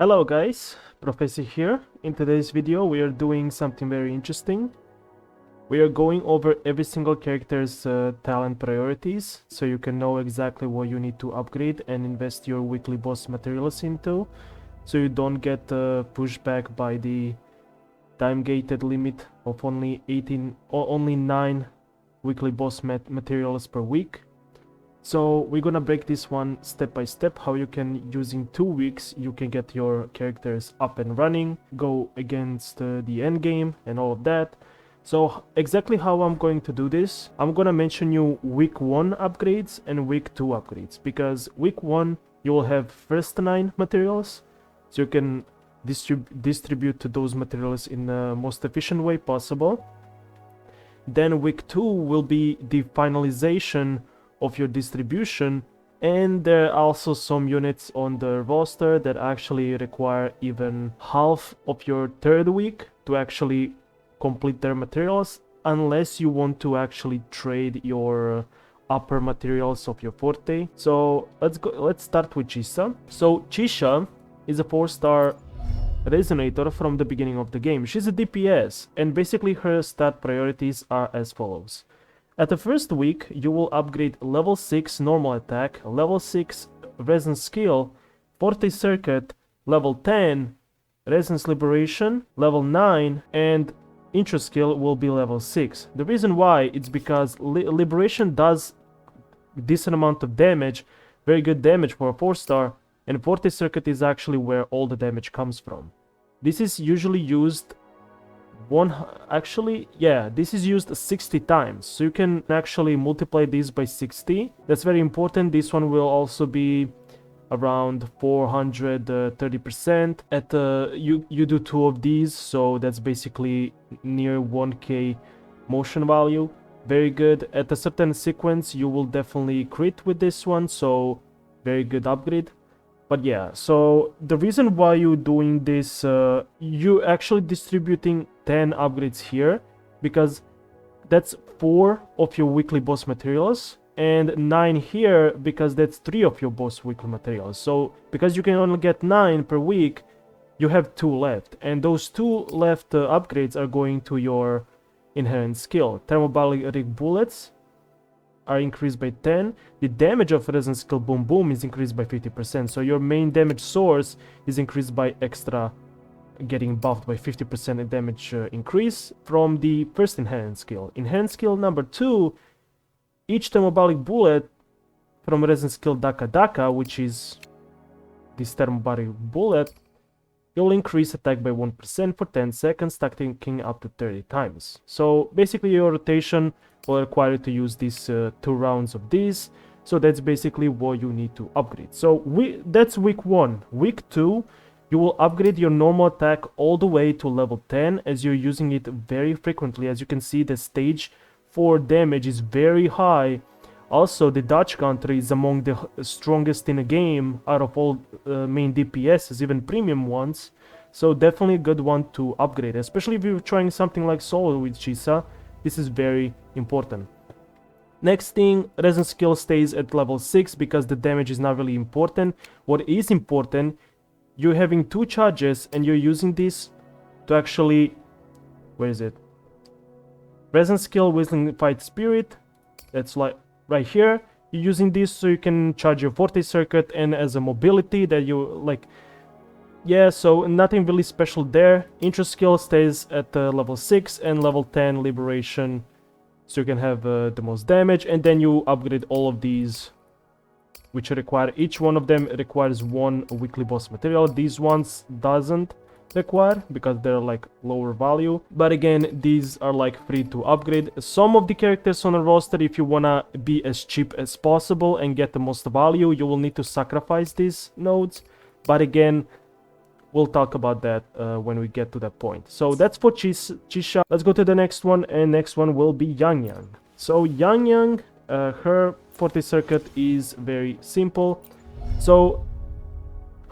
Hello guys, Professor here. In today's video we are doing something very interesting. We are going over every single character's talent priorities, so you can know exactly what you need to upgrade and invest your weekly boss materials into, so you don't get pushed back by the time-gated limit of only 18 or only 9 weekly boss materials per week. So we're gonna break this one step by step, how you can, using 2 weeks, you can get your characters up and running, go against the end game and all of that. So exactly how I'm going to do this, I'm gonna mention you week 1 upgrades and week 2 upgrades, because week 1 you will have first 9 materials, so you can distribute those materials in the most efficient way possible. Then week 2 will be the finalization of your distribution, and there are also some units on the roster that actually require even half of your third week to actually complete their materials, unless you want to actually trade your upper materials of your forte. So let's start with CHIXIA. So CHIXIA is a 4-star resonator from the beginning of the game. She's a DPS, and basically her stat priorities are as follows. At the first week, you will upgrade level 6 normal attack, level 6 resonance skill, forte circuit, level 10 resonance liberation, level 9, and intro skill will be level 6. The reason why, it's because liberation does decent amount of damage, very good damage for a 4-star, and forte circuit is actually where all the damage comes from. This is usually used this is used 60 times, so you can actually multiply this by 60. That's very important. This one will also be around 430%. At you do 2 of these, so that's basically near 1k motion value. Very good. At a certain sequence you will definitely crit with this one, so very good upgrade. But yeah, so the reason why you're doing this, you're actually distributing 10 upgrades here, because that's 4 of your weekly boss materials, and 9 here because that's 3 of your boss weekly materials. So because you can only get 9 per week, you have 2 left, and those 2 left upgrades are going to your inherent skill. Thermobaric bullets are increased by 10. The damage of resonance skill boom boom is increased by 50%, so your main damage source is increased by extra, getting buffed by 50% damage increase from the first inherent skill. Inherent skill number 2, each thermobaric bullet from resonance skill Daka Daka, which is this thermobaric bullet, it will increase attack by 1% for 10 seconds, stacking up to 30 times. So basically your rotation will require you to use these 2 rounds of these, so that's basically what you need to upgrade. So that's week 1. Week 2, you will upgrade your normal attack all the way to level 10, as you're using it very frequently. As you can see, the stage 4 damage is very high. Also, the dodge counter is among the strongest in a game out of all main DPSs, even premium ones. So definitely a good one to upgrade, especially if you're trying something like solo with CHIXIA. This is very important. Next thing, resonance skill stays at level 6 because the damage is not really important. What is important, you're having 2 charges and you're using this to actually, where is it? Resonance skill Whistling Fight Spirit, that's like right here. You're using this so you can charge your forte circuit, and as a mobility that you like. Yeah, so nothing really special there. Intro skill stays at level 6 and level 10 liberation, so you can have the most damage, and then you upgrade all of these, which require, each one of them requires 1 weekly boss material. These ones doesn't require because they're like lower value, but again these are like free to upgrade. Some of the characters on the roster, if you wanna be as cheap as possible and get the most value, you will need to sacrifice these nodes, but again we'll talk about that when we get to that point. So that's for CHIXIA. Let's go to the next one, and next one will be YANGYANG. So YANGYANG, her forte circuit is very simple. So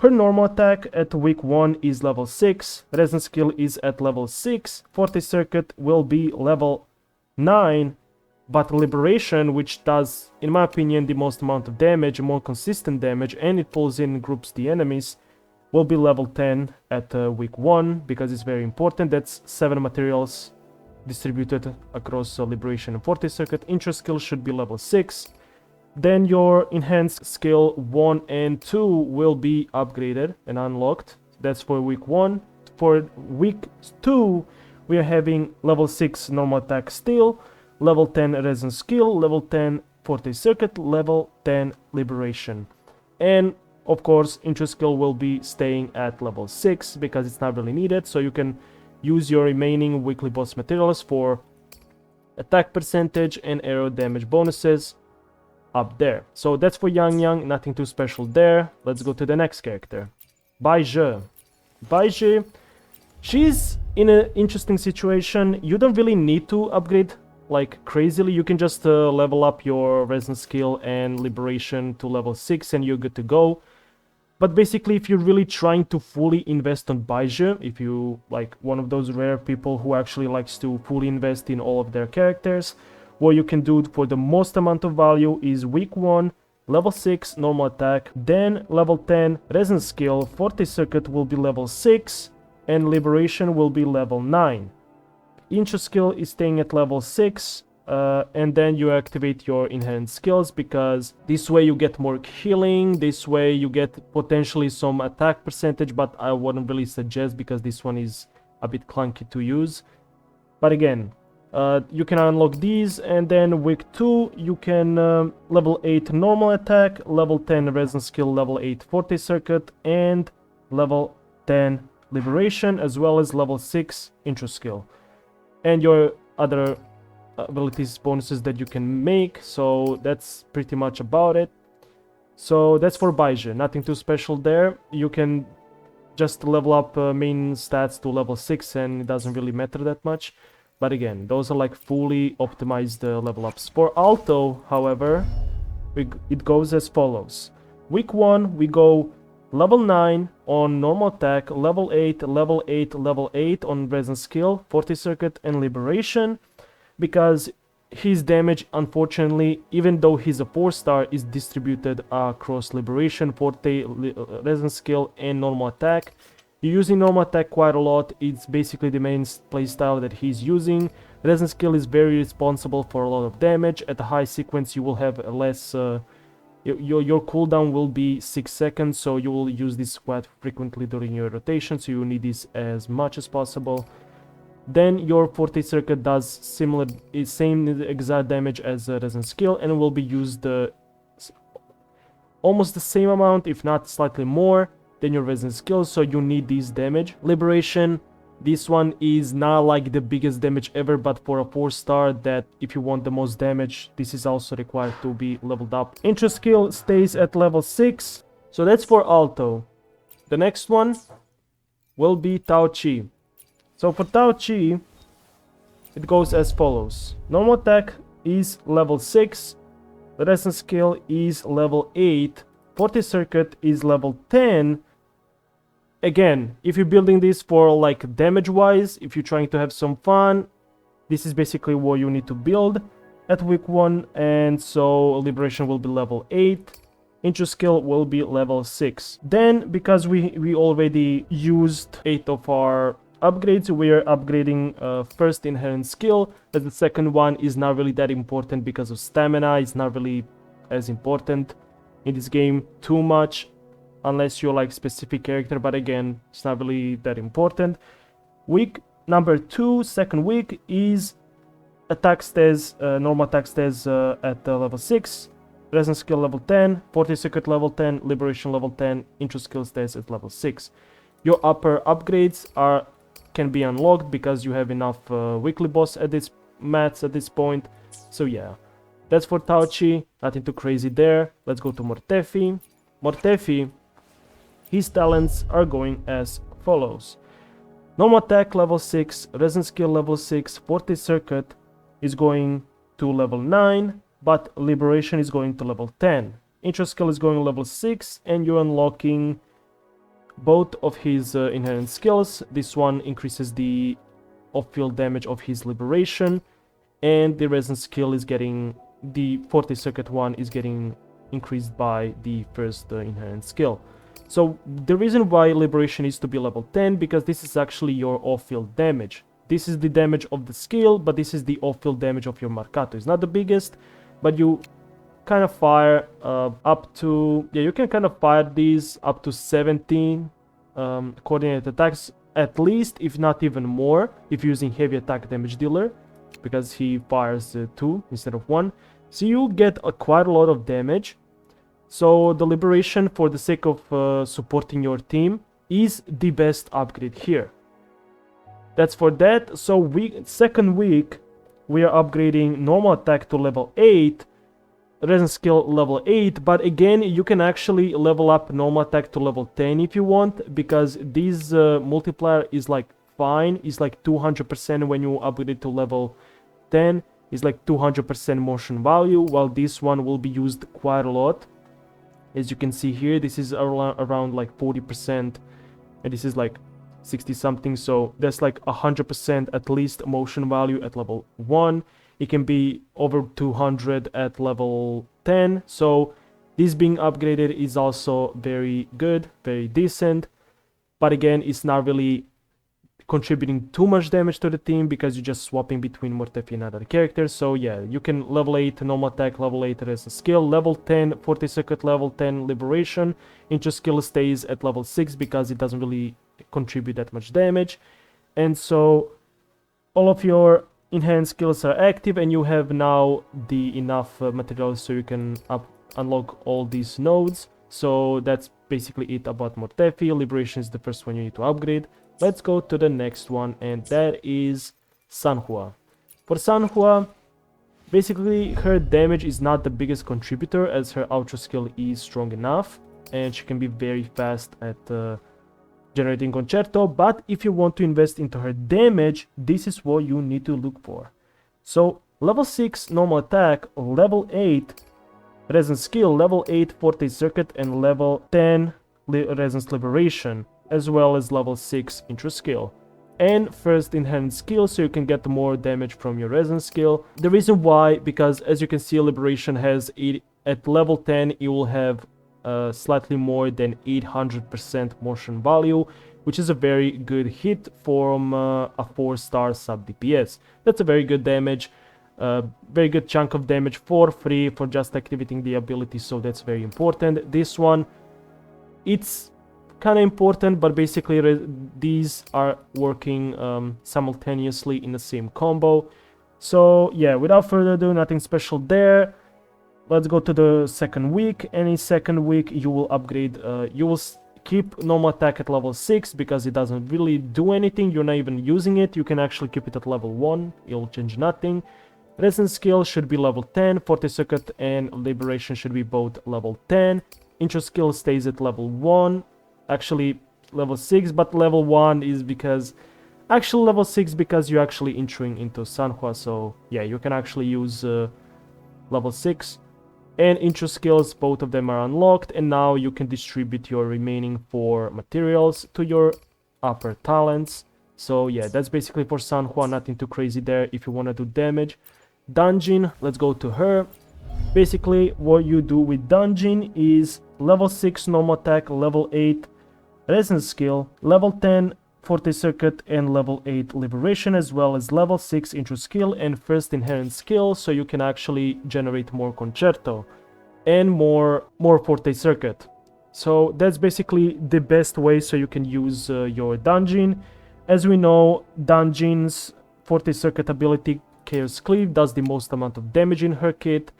her normal attack at week 1 is level 6, resonance skill is at level 6, forte circuit will be level 9, but liberation, which does, in my opinion, the most amount of damage, more consistent damage, and it pulls in groups the enemies, will be level 10 at week 1 because it's very important. That's 7 materials distributed across Liberation and 40 circuit. Intro skill should be level 6. Then your enhanced skill 1 and 2 will be upgraded and unlocked. That's for week 1. For week 2, we are having level 6 normal attack steel, level 10 resin skill, level 10 40 circuit, level 10 liberation. And of course, intro skill will be staying at level 6 because it's not really needed. So you can use your remaining weekly boss materials for attack percentage and arrow damage bonuses up there. So that's for Yang, nothing too special there. Let's go to the next character. BAIZHI. BAIZHI, she's in an interesting situation. You don't really need to upgrade like crazily. You can just level up your resin skill and liberation to level 6 and you're good to go. But basically, if you're really trying to fully invest on BAIZHI, if you like one of those rare people who actually likes to fully invest in all of their characters, what you can do for the most amount of value is week 1, level 6 normal attack, then level 10 resin skill, 40 circuit will be level 6, and liberation will be level 9. Intro skill is staying at level 6, and then you activate your inherent skills because this way you get more healing, this way you get potentially some attack percentage, but I wouldn't really suggest because this one is a bit clunky to use. But again, you can unlock these, and then week 2 you can level 8 normal attack, level 10 resin skill, level 8 40 circuit, and level 10 liberation, as well as level 6 intro skill. And your other abilities bonuses that you can make. So that's pretty much about it. So that's for BAIZHI, nothing too special there. You can just level up main stats to level 6 and it doesn't really matter that much. But again, those are like fully optimized level ups. For AALTO, however, it goes as follows. Week 1 we go level 9 on normal attack, level 8, level 8, level 8 on resin skill, 40 circuit and liberation, because his damage, unfortunately, even though he's a 4-star, is distributed across liberation, 40 resin skill and normal attack. You're using normal attack quite a lot. It's basically the main playstyle that he's using. Resin skill is very responsible for a lot of damage. At a high sequence you will have less your cooldown will be 6 seconds, so you will use this quite frequently during your rotation, so you need this as much as possible. Then your 40 circuit does same exact damage as resin skill and will be used almost the same amount, if not slightly more, than your resin skill, so you need this damage. Liberation, this one is not like the biggest damage ever, but for a 4-star, that if you want the most damage, this is also required to be leveled up. Intro skill stays at level 6, so that's for AALTO. The next one will be TAOQI. So for TAOQI, it goes as follows. Normal attack is level 6, the resin skill is level 8, 40 circuit is level 10. Again, if you're building this for like damage wise, if you're trying to have some fun, this is basically what you need to build at week 1, and so liberation will be level 8, intro skill will be level 6. Then, because we already used 8 of our upgrades, we are upgrading first inherent skill, as the second one is not really that important because of stamina. It's not really as important in this game too much, unless you're like specific character, but again, it's not really that important. Week number 2, second week, is attack stats, normal attack stats at level 6, resin skill level 10, 40 circuit level 10, liberation level 10, intro skill stats at level 6. Your upper upgrades can be unlocked because you have enough weekly boss at this mats at this point. So yeah, that's for TAOQI, nothing too crazy there. Let's go to MORTEFI. MORTEFI, his talents are going as follows. Normal attack level 6, resin skill level 6, 40 circuit is going to level 9, but liberation is going to level 10. Intro skill is going level 6, and you're unlocking both of his inherent skills. This one increases the off-field damage of his liberation, and the resin skill is getting, the 40 circuit one is getting increased by the first inherent skill. So the reason why Liberation needs to be level 10, because this is actually your off-field damage. This is the damage of the skill, but this is the off-field damage of your Marcato. It's not the biggest, but you kind of fire up to, yeah, you can kind of fire these up to 17 coordinated attacks, at least, if not even more, if using heavy attack damage dealer, because he fires 2 instead of 1. So you get quite a lot of damage. So the Liberation, for the sake of supporting your team, is the best upgrade here. That's for that. So second week, we are upgrading normal attack to level 8, resistance skill level 8, but again, you can actually level up normal attack to level 10 if you want, because this multiplier is like fine. It's like 200% when you upgrade it to level 10. It's like 200% motion value, while this one will be used quite a lot. As you can see here, this is around like 40%, and this is like 60 something, so that's like 100% at least motion value at level 1. It can be over 200 at level 10, so this being upgraded is also very good, very decent, but again, it's not really contributing too much damage to the team because you're just swapping between Mortefi and other characters. So yeah, you can level 8 normal attack, level 8 as a skill, level 10 40 circuit, level 10 liberation. Intro skill stays at level 6 because it doesn't really contribute that much damage. And so all of your enhanced skills are active, and you have now the enough materials so you can unlock all these nodes. So that's basically it about Mortefi. Liberation is the first one you need to upgrade. Let's go to the next one, and that is SANHUA. For SANHUA, basically her damage is not the biggest contributor, as her outro skill is strong enough and she can be very fast at generating concerto. But if you want to invest into her damage, this is what you need to look for. So level 6 normal attack, level 8 resonance skill, level 8 forte circuit, and level 10 resonance liberation, as well as level 6 intro skill and first enhanced skill, so you can get more damage from your resonance skill. The reason why, because as you can see, liberation has at level 10 it will have slightly more than 800% motion value, which is a very good hit from a 4-star sub DPS. That's a very good damage, very good chunk of damage for free for just activating the ability, so that's very important. This one, it's kind of important, but basically these are working simultaneously in the same combo. So yeah, without further ado, nothing special there. Let's go to the second week. And in second week you will upgrade, you will keep normal attack at level 6 because it doesn't really do anything, you're not even using it. You can actually keep it at level 1, it'll change nothing. Resonance skill should be level 10, forte circuit and liberation should be both level 10. Intro skill stays at level 1, actually level 6, but level 1 is because actually level 6 because you're actually introing into SANHUA. So yeah, you can actually use level 6 and intro skills, both of them are unlocked, and now you can distribute your remaining 4 materials to your upper talents. So yeah, that's basically for SANHUA, nothing too crazy there if you want to do damage. DANJIN, let's go to her. Basically what you do with DANJIN is level 6 normal attack, level 8 resonance skill, level 10 forte circuit and level 8 liberation, as well as level 6 intro skill and first inherent skill, so you can actually generate more concerto and more forte circuit. So that's basically the best way so you can use your DANJIN. As we know, DANJIN's forte circuit ability, Chaos Cleave, does the most amount of damage in her kit.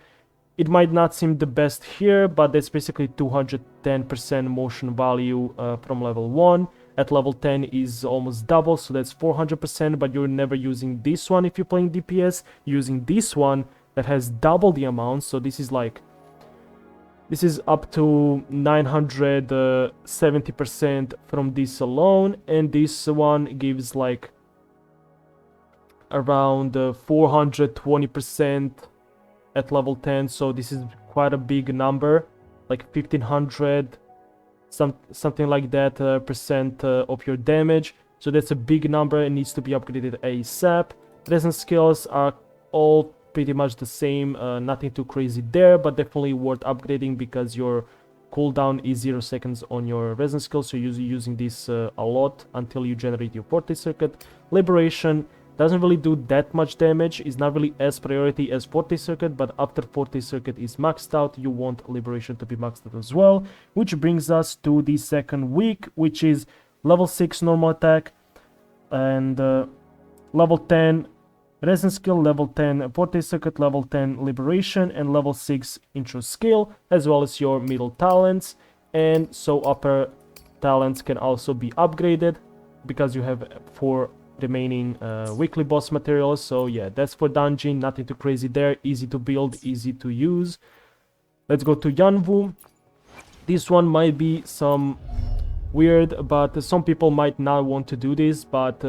It might not seem the best here, but that's basically 210% motion value from level 1. At level 10 is almost double, so that's 400%, but you're never using this one if you're playing DPS. You're using this one that has double the amount, so this is like, this is up to 970% from this alone, and this one gives like around 420% at level 10, so this is quite a big number, like 1500 something like that percent of your damage. So that's a big number and needs to be upgraded ASAP. Resonance skills are all pretty much the same, nothing too crazy there, but definitely worth upgrading because your cooldown is 0 seconds on your resonance skill, so you're using this a lot until you generate your Forte Circuit. Liberation doesn't really do that much damage, is not really as priority as Forte Circuit, but after Forte Circuit is maxed out, you want Liberation to be maxed out as well, which brings us to the second week, which is level 6 normal attack, and level 10 resonance skill, level 10 Forte Circuit, level 10 Liberation, and level 6 intro skill, as well as your middle talents. And so upper talents can also be upgraded because you have 4 remaining weekly boss materials. So yeah, that's for Danjin, nothing too crazy there, easy to build, easy to use. Let's go to YUANWU. This one might be some weird, but some people might not want to do this, but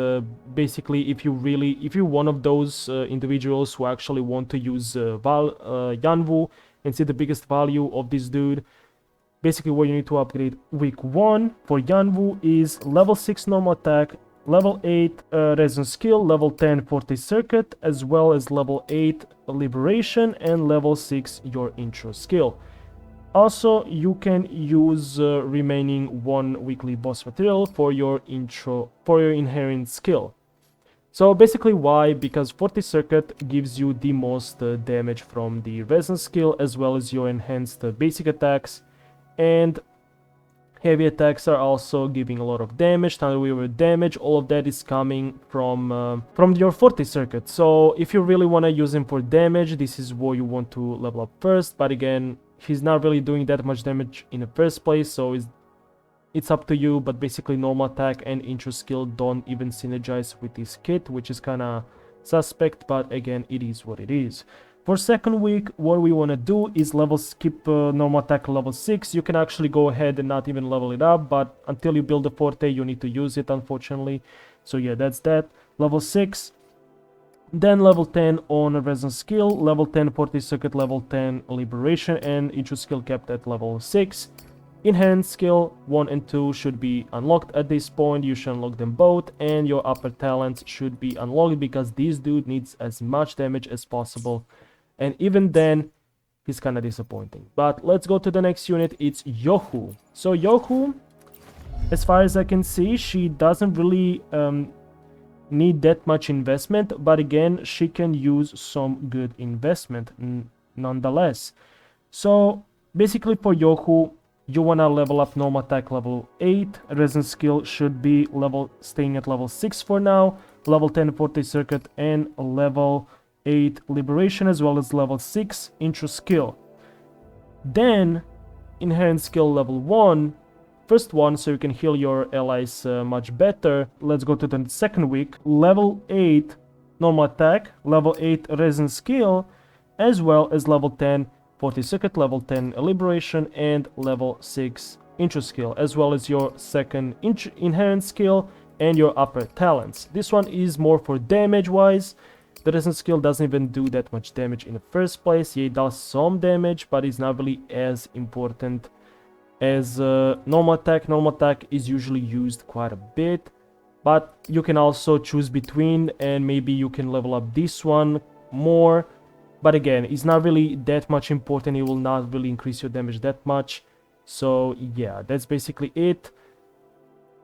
basically if you're one of those individuals who actually want to use YUANWU and see the biggest value of this dude, basically what you need to upgrade week 1 for YUANWU is level 6 normal attack, level 8 resonance skill, level 10 Forte Circuit, as well as level 8 Liberation, and level 6 your intro skill. Also, you can use remaining 1 weekly boss material for your inherent skill. So basically why? Because Forte Circuit gives you the most damage from the resonance skill, as well as your enhanced basic attacks, and heavy attacks are also giving a lot of damage, Thunderweaver damage. All of that is coming from your Forte Circuit. So if you really want to use him for damage, this is what you want to level up first. But again, he's not really doing that much damage in the first place, so it's up to you. But basically normal attack and intro skill don't even synergize with this kit, which is kind of suspect, but again, it is what it is. For second week, what we want to do is skip normal attack level 6. You can actually go ahead and not even level it up, but until you build the Forte, you need to use it, unfortunately. So yeah, that's that. Level 6. Then level 10 on resonance skill, level 10 Forte Circuit, level 10 Liberation, and intro skill kept at level 6. Enhanced skill 1 and 2 should be unlocked at this point. You should unlock them both, and your upper talents should be unlocked because this dude needs as much damage as possible. And even then, he's kind of disappointing. But let's go to the next unit. It's YOUHU. So YOUHU, as far as I can see, she doesn't really need that much investment. But again, she can use some good investment nonetheless. So basically for YOUHU, you want to level up normal attack level 8. Resonance skill should be staying at level 6 for now. Level 10 Forte Circuit and level 8 Liberation, as well as level 6 intro skill. Then inherent skill level 1, first one, so you can heal your allies much better. Let's go to the second week. Level 8 normal attack, level 8 resonance skill, as well as level 10 Forte Circuit, level 10 Liberation, and level 6 intro skill, as well as your second inherent skill and your upper talents. This one is more for damage wise. The resonance skill doesn't even do that much damage in the first place. Yeah, it does some damage, but it's not really as important as normal attack. Normal attack is usually used quite a bit, but you can also choose between, and maybe you can level up this one more. But again, it's not really that much important. It will not really increase your damage that much. So yeah, that's basically it.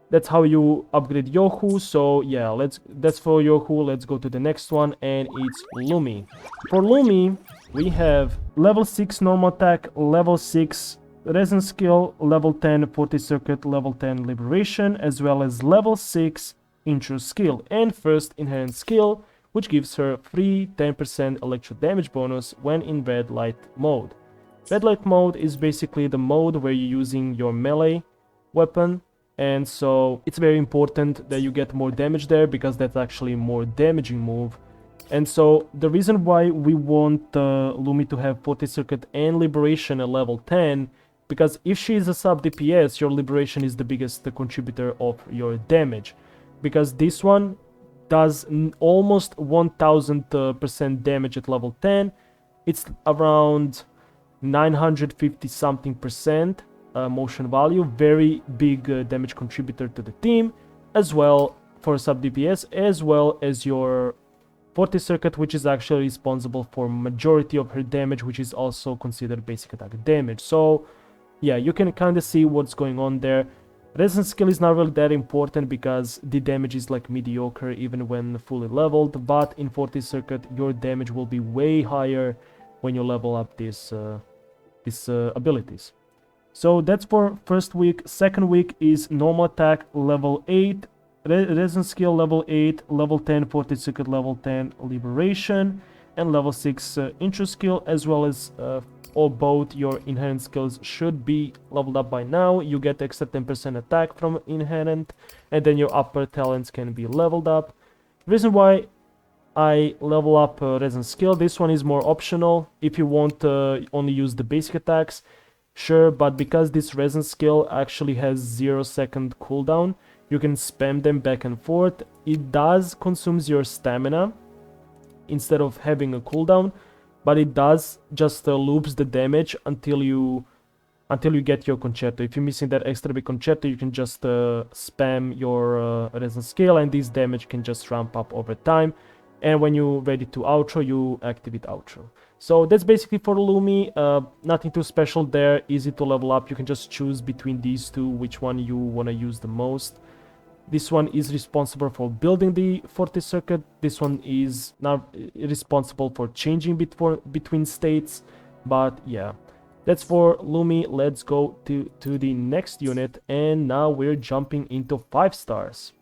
That's how you upgrade YOUHU. So yeah, that's for YOUHU. Let's go to the next one, and it's LUMI. For LUMI, we have level 6 normal attack, level 6 resonance skill, level 10 Forte Circuit, level 10 Liberation, as well as level 6 intro skill and first inherent skill, which gives her free 10% electro damage bonus when in red light mode. Red light mode is basically the mode where you're using your melee weapon, and so it's very important that you get more damage there because that's actually a more damaging move. And so the reason why we want LUMI to have Forte Circuit and Liberation at level 10, because if she is a sub DPS, your Liberation is the biggest contributor of your damage, because this one does almost 1000% damage at level 10. It's around 950 something percent motion value, very big damage contributor to the team, as well for sub DPS, as well as your Forte Circuit, which is actually responsible for majority of her damage, which is also considered basic attack damage. So yeah, you can kind of see what's going on there. Resistance skill is not really that important because the damage is like mediocre even when fully leveled, but in 40 circuit your damage will be way higher when you level up these abilities. So that's for first week. Second week is normal attack level 8, resistance skill level 8, level 10 40 circuit, level 10 liberation, and level 6 intro skill, as well as or both your inherent skills should be leveled up by now. You get extra 10% attack from inherent, and then your upper talents can be leveled up. Reason why I level up resistance skill, this one is more optional. If you want only use the basic attacks, sure, but because this resistance skill actually has 0-second cooldown, you can spam them back and forth. It does consumes your stamina instead of having a cooldown, but it does just loops the damage until you get your concerto. If you're missing that extra big concerto, you can just spam your resistance skill, and this damage can just ramp up over time. And when you're ready to outro, you activate outro. So that's basically for Lumi. Nothing too special there, easy to level up. You can just choose between these two which one you want to use the most. This one is responsible for building the 40 circuit. This one is not responsible for changing between states. But yeah, that's for Lumi. Let's go to the next unit, and now we're jumping into 5 stars.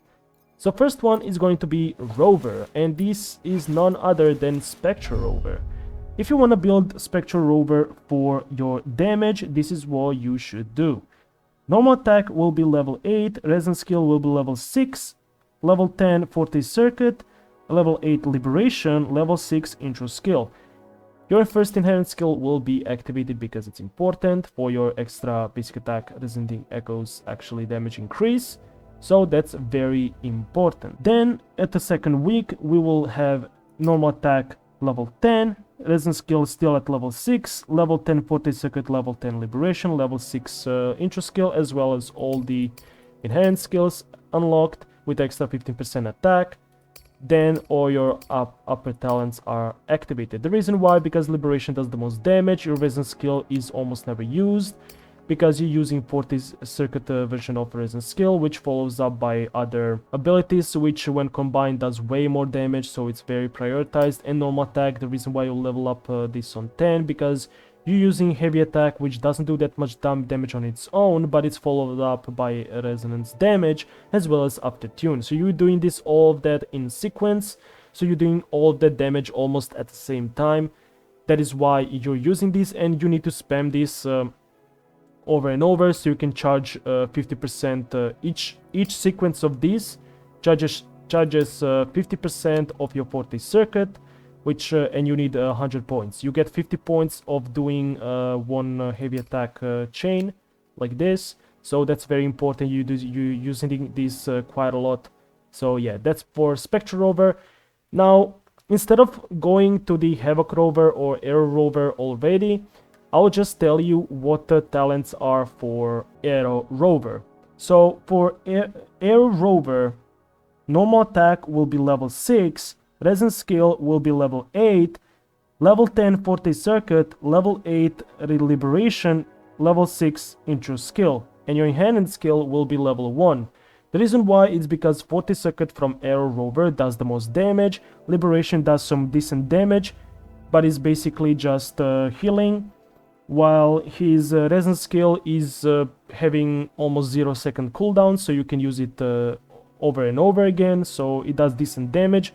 So first one is going to be Rover, and this is none other than SPECTRO Rover. If you want to build SPECTRO Rover for your damage, this is what you should do. Normal attack will be level 8, resistance skill will be level 6, level 10 40 circuit, level 8 liberation, level 6 intro skill. Your first inherent skill will be activated because it's important for your extra basic attack resonating echoes actually damage increase. So that's very important. Then at the second week we will have normal attack level 10, resistance skill still at level 6, level 10 40 circuit, level 10 liberation, level 6 intro skill, as well as all the inherent skills unlocked with extra 15% attack. Then all your upper talents are activated. The reason why, because liberation does the most damage, your resistance skill is almost never used because you're using 40 circuit version of resistance skill, which follows up by other abilities, which when combined does way more damage, so it's very prioritized. And normal attack, the reason why you level up this on 10, because you're using heavy attack, which doesn't do that much damage on its own, but it's followed up by resonance damage as well as after tune. So you're doing this all of that in sequence, so you're doing all of that damage almost at the same time. That is why you're using this, and you need to spam this over and over, so you can charge 50% each sequence of these charges 50% of your 40 circuit, which and you need 100 points. You get 50 points of doing one heavy attack chain like this, so that's very important. You're using this quite a lot. So yeah, that's for SPECTRO Rover. Now instead of going to the HAVOC Rover or AERO Rover already, I'll just tell you what the talents are for AERO Rover. So for AERO Rover, normal attack will be level 6, resistance skill will be level 8, level 10 40 circuit, level 8 liberation, level 6 intro skill, and your inherent skill will be level 1. The reason why is because 40 circuit from AERO Rover does the most damage, liberation does some decent damage, but it's basically just healing, while his resonance skill is having almost 0-second cooldown, so you can use it over and over again, so it does decent damage,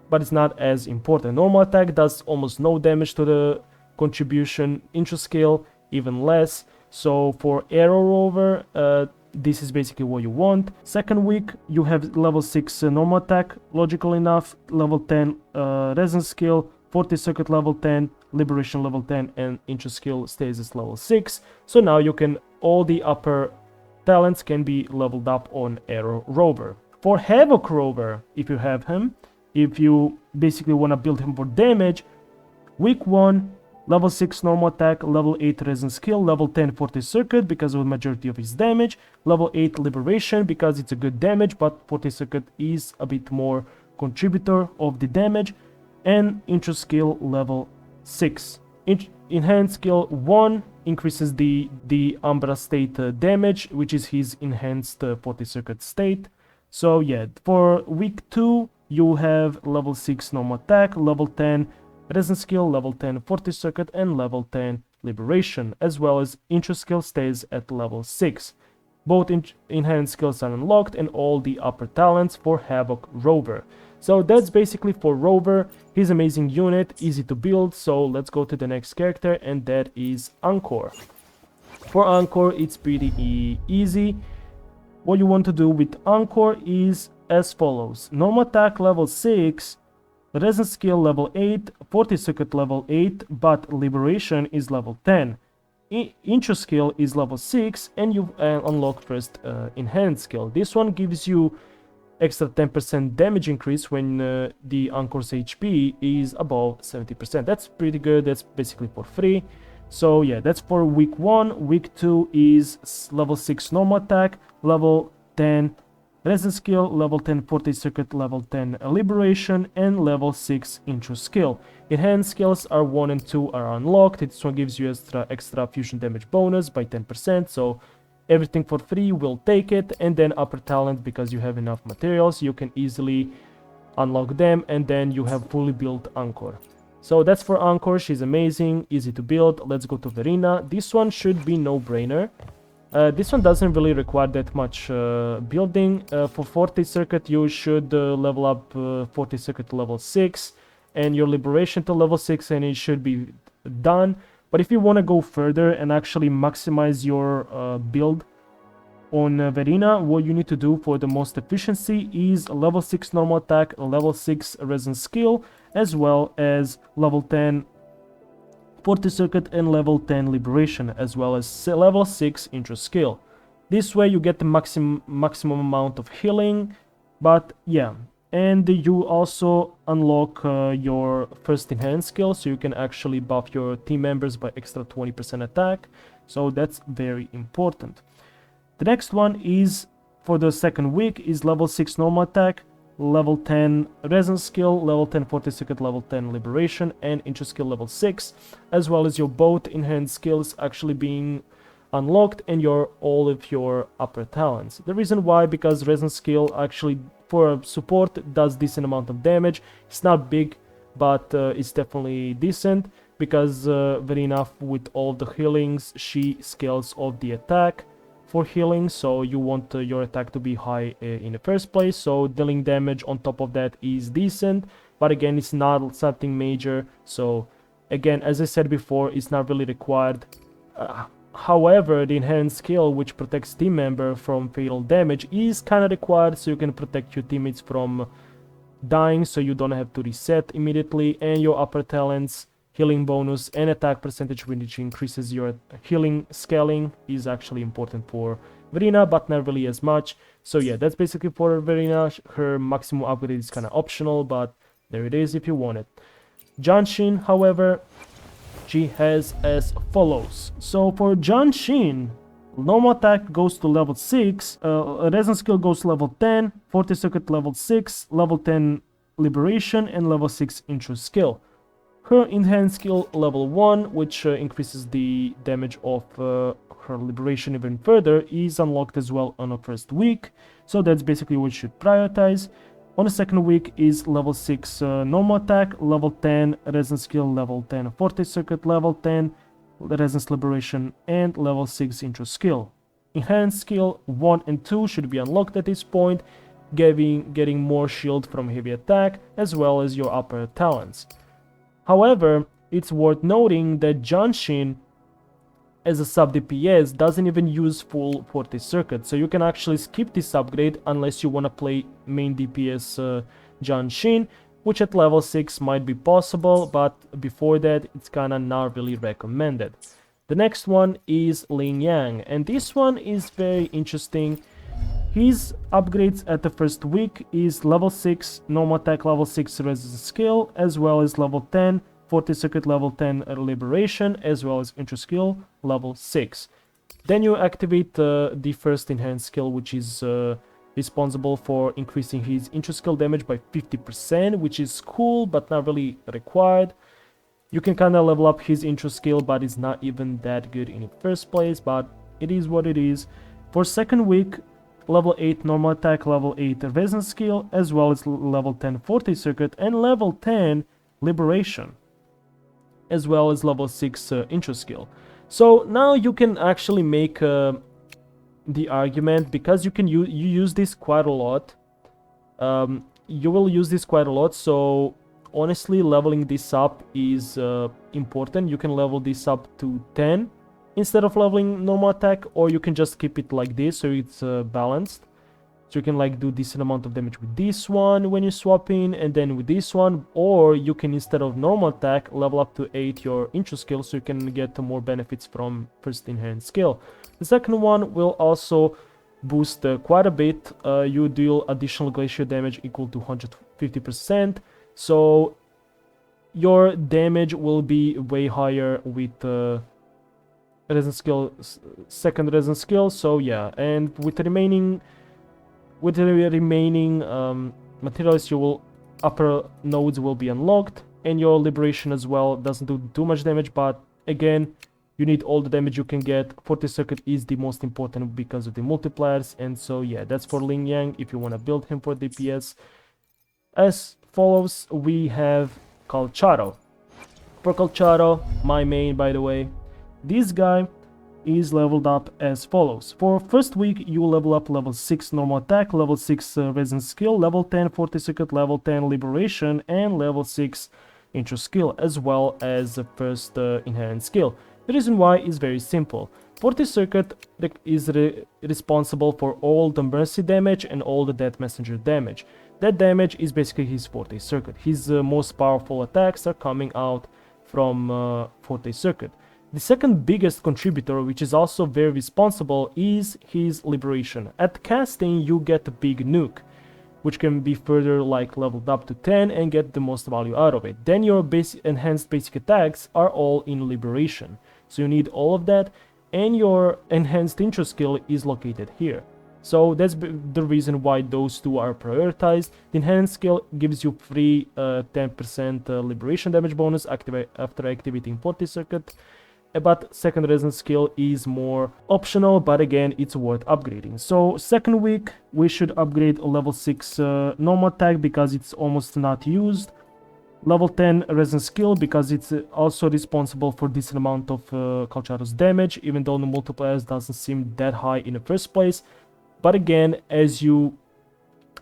but it's not as important. Normal attack does almost no damage to the contribution, intro skill even less. So for AERO Rover, this is basically what you want. Second week you have level 6 normal attack, logical enough, level 10 resonance skill, 40 circuit level 10, liberation level 10, and intro skill stays as level 6. So now you can, all the upper talents can be leveled up on AERO Rover. For HAVOC Rover, if you have him, if you basically want to build him for damage, week 1 level 6 normal attack, level 8 resistance skill, level 10 40 circuit because of the majority of his damage, level 8 liberation because it's a good damage, but 40 circuit is a bit more contributor of the damage, and intro skill level 6. Inherent skill 1, increases the Umbra state damage, which is his enhanced 40 circuit state. So yeah, for week 2 you have level 6 normal attack, level 10 resonance skill, level 10 40 circuit, and level 10 liberation, as well as intro skill stays at level 6. Both enhanced skills are unlocked, and all the upper talents for HAVOC Rover. So that's basically for Rover. He's an amazing unit, easy to build. So let's go to the next character, and that is ENCORE. For ENCORE, it's pretty easy. What you want to do with ENCORE is as follows: normal attack level 6, resonance skill level 8, 40 circuit level 8, but liberation is level 10. Intro skill is level 6, and you unlock first enhanced skill. This one gives you extra 10% damage increase when the ENCORE's HP is above 70%. That's pretty good. That's basically for free. So yeah, that's for week 1. Week 2 is level 6 normal attack, level 10 resonance skill, level 10 40 circuit, level 10 liberation, and level 6 intro skill. Enhanced skills are 1 and 2 are unlocked. This one gives you extra fusion damage bonus by 10%, so everything for free, will take it. And then upper talent, because you have enough materials, you can easily unlock them, and then you have fully built ENCORE. So that's for ENCORE. She's amazing, easy to build. Let's go to VERINA. This one should be no-brainer. This one doesn't really require that much building. For 40 circuit, you should level up 40 circuit to level 6, and your liberation to level 6, and it should be done. But if you want to go further and actually maximize your build on VERINA, what you need to do for the most efficiency is level 6 normal attack, level 6 resonance skill, as well as level 10 40 circuit and level 10 liberation, as well as level 6 intro skill. This way you get the maximum amount of healing. But yeah, and you also unlock your first enhanced skill, so you can actually buff your team members by extra 20% attack. So that's very important. The next one is for the second week is level 6 normal attack, level 10 resonance skill, level 10 40 circuit, level 10 liberation, and intro skill level 6, as well as your both enhanced skills actually being unlocked, and all of your upper talents. The reason why, because resonance skill actually for support does decent amount of damage. It's not big, but it's definitely decent, because VERINA, with all the healings, she scales off the attack for healing, so you want your attack to be high in the first place. So dealing damage on top of that is decent, but again, it's not something major. So again, as I said before, it's not really required. However, the enhanced skill, which protects team member from fatal damage, is kind of required, so you can protect your teammates from dying, so you don't have to reset immediately. And your upper talents, healing bonus and attack percentage, which increases your healing scaling, is actually important for VERINA, but not really as much. So yeah, that's basically for VERINA. Her maximum upgrade is kind of optional, but there it is if you want it. JIANXIN, however, she has as follows. So for JIANXIN, normal attack goes to level 6, resonance skill goes to level 10, 40 circuit level 6, level 10 liberation, and level 6 intro skill. Her enhanced skill level 1, which increases the damage of her liberation even further, is unlocked as well on the first week. So that's basically what you should prioritize. On the second week is level 6 normal attack, level 10 resonance skill, level 10 40 circuit, level 10 resonance liberation, and level 6 intro skill. Enhanced skill 1 and 2 should be unlocked at this point, getting more shield from heavy attack, as well as your upper talents. However, it's worth noting that JIANXIN as a sub DPS doesn't even use full 40 circuit, so you can actually skip this upgrade unless you want to play main DPS JIANXIN, which at level 6 might be possible, but before that it's kinda not really recommended. The next one is LINGYANG, and this one is very interesting. His upgrades at the first week is level 6 normal attack, level 6 resistance skill, as well as level 10 40 circuit, level 10 liberation, as well as intro skill level 6. Then you activate the first enhanced skill, which is responsible for increasing his intro skill damage by 50%, which is cool but not really required. You can kind of level up his intro skill, but it's not even that good in the first place, but it is what it is. For second week, level 8 normal attack, level 8 resistance skill, as well as level 10 forte circuit, and level 10 liberation, as well as level 6 intro skill. So now you can actually make the argument, because you use this quite a lot. You will use this quite a lot, so honestly leveling this up is important. You can level this up to 10 instead of leveling normal attack, or you can just keep it like this, so it's balanced. So you can like do decent amount of damage with this one when you swap in, and then with this one, or you can, instead of normal attack, level up to 8 your intro skill, so you can get more benefits from first inherent skill. The second one will also boost quite a bit. You deal additional glacier damage equal to 150%, so your damage will be way higher with resistance skill, second resistance skill. So yeah, and with the remaining materials, upper nodes will be unlocked, and your liberation as well doesn't do too much damage, but again, you need all the damage you can get. Forte circuit is the most important because of the multipliers, and so yeah, that's for Lingyang if you want to build him for DPS. As follows, we have CALCHARO. For CALCHARO, my main, by the way, this guy is leveled up as follows. For first week, you level up level 6 normal attack, level 6 resistance skill, level 10 forte circuit, level 10 liberation, and level 6 intro skill, as well as the first inherent skill. The reason why is very simple. Forte circuit is responsible for all the mercy damage and all the death messenger damage. That damage is basically his forte circuit. His most powerful attacks are coming out from forte circuit. The second biggest contributor, which is also very responsible, is his liberation. At casting, you get a big nuke, which can be further like leveled up to 10 and get the most value out of it. Then your enhanced basic attacks are all in liberation. So you need all of that, and your enhanced intro skill is located here. So that's the reason why those two are prioritized. The enhanced skill gives you free 10% liberation damage bonus after activating forte circuit. But second resistance skill is more optional, but again, it's worth upgrading. So second week, we should upgrade a level 6 normal attack because it's almost not used. Level 10 resistance skill because it's also responsible for decent amount of CALCHARO's damage, even though the multipliers doesn't seem that high in the first place. But again, as you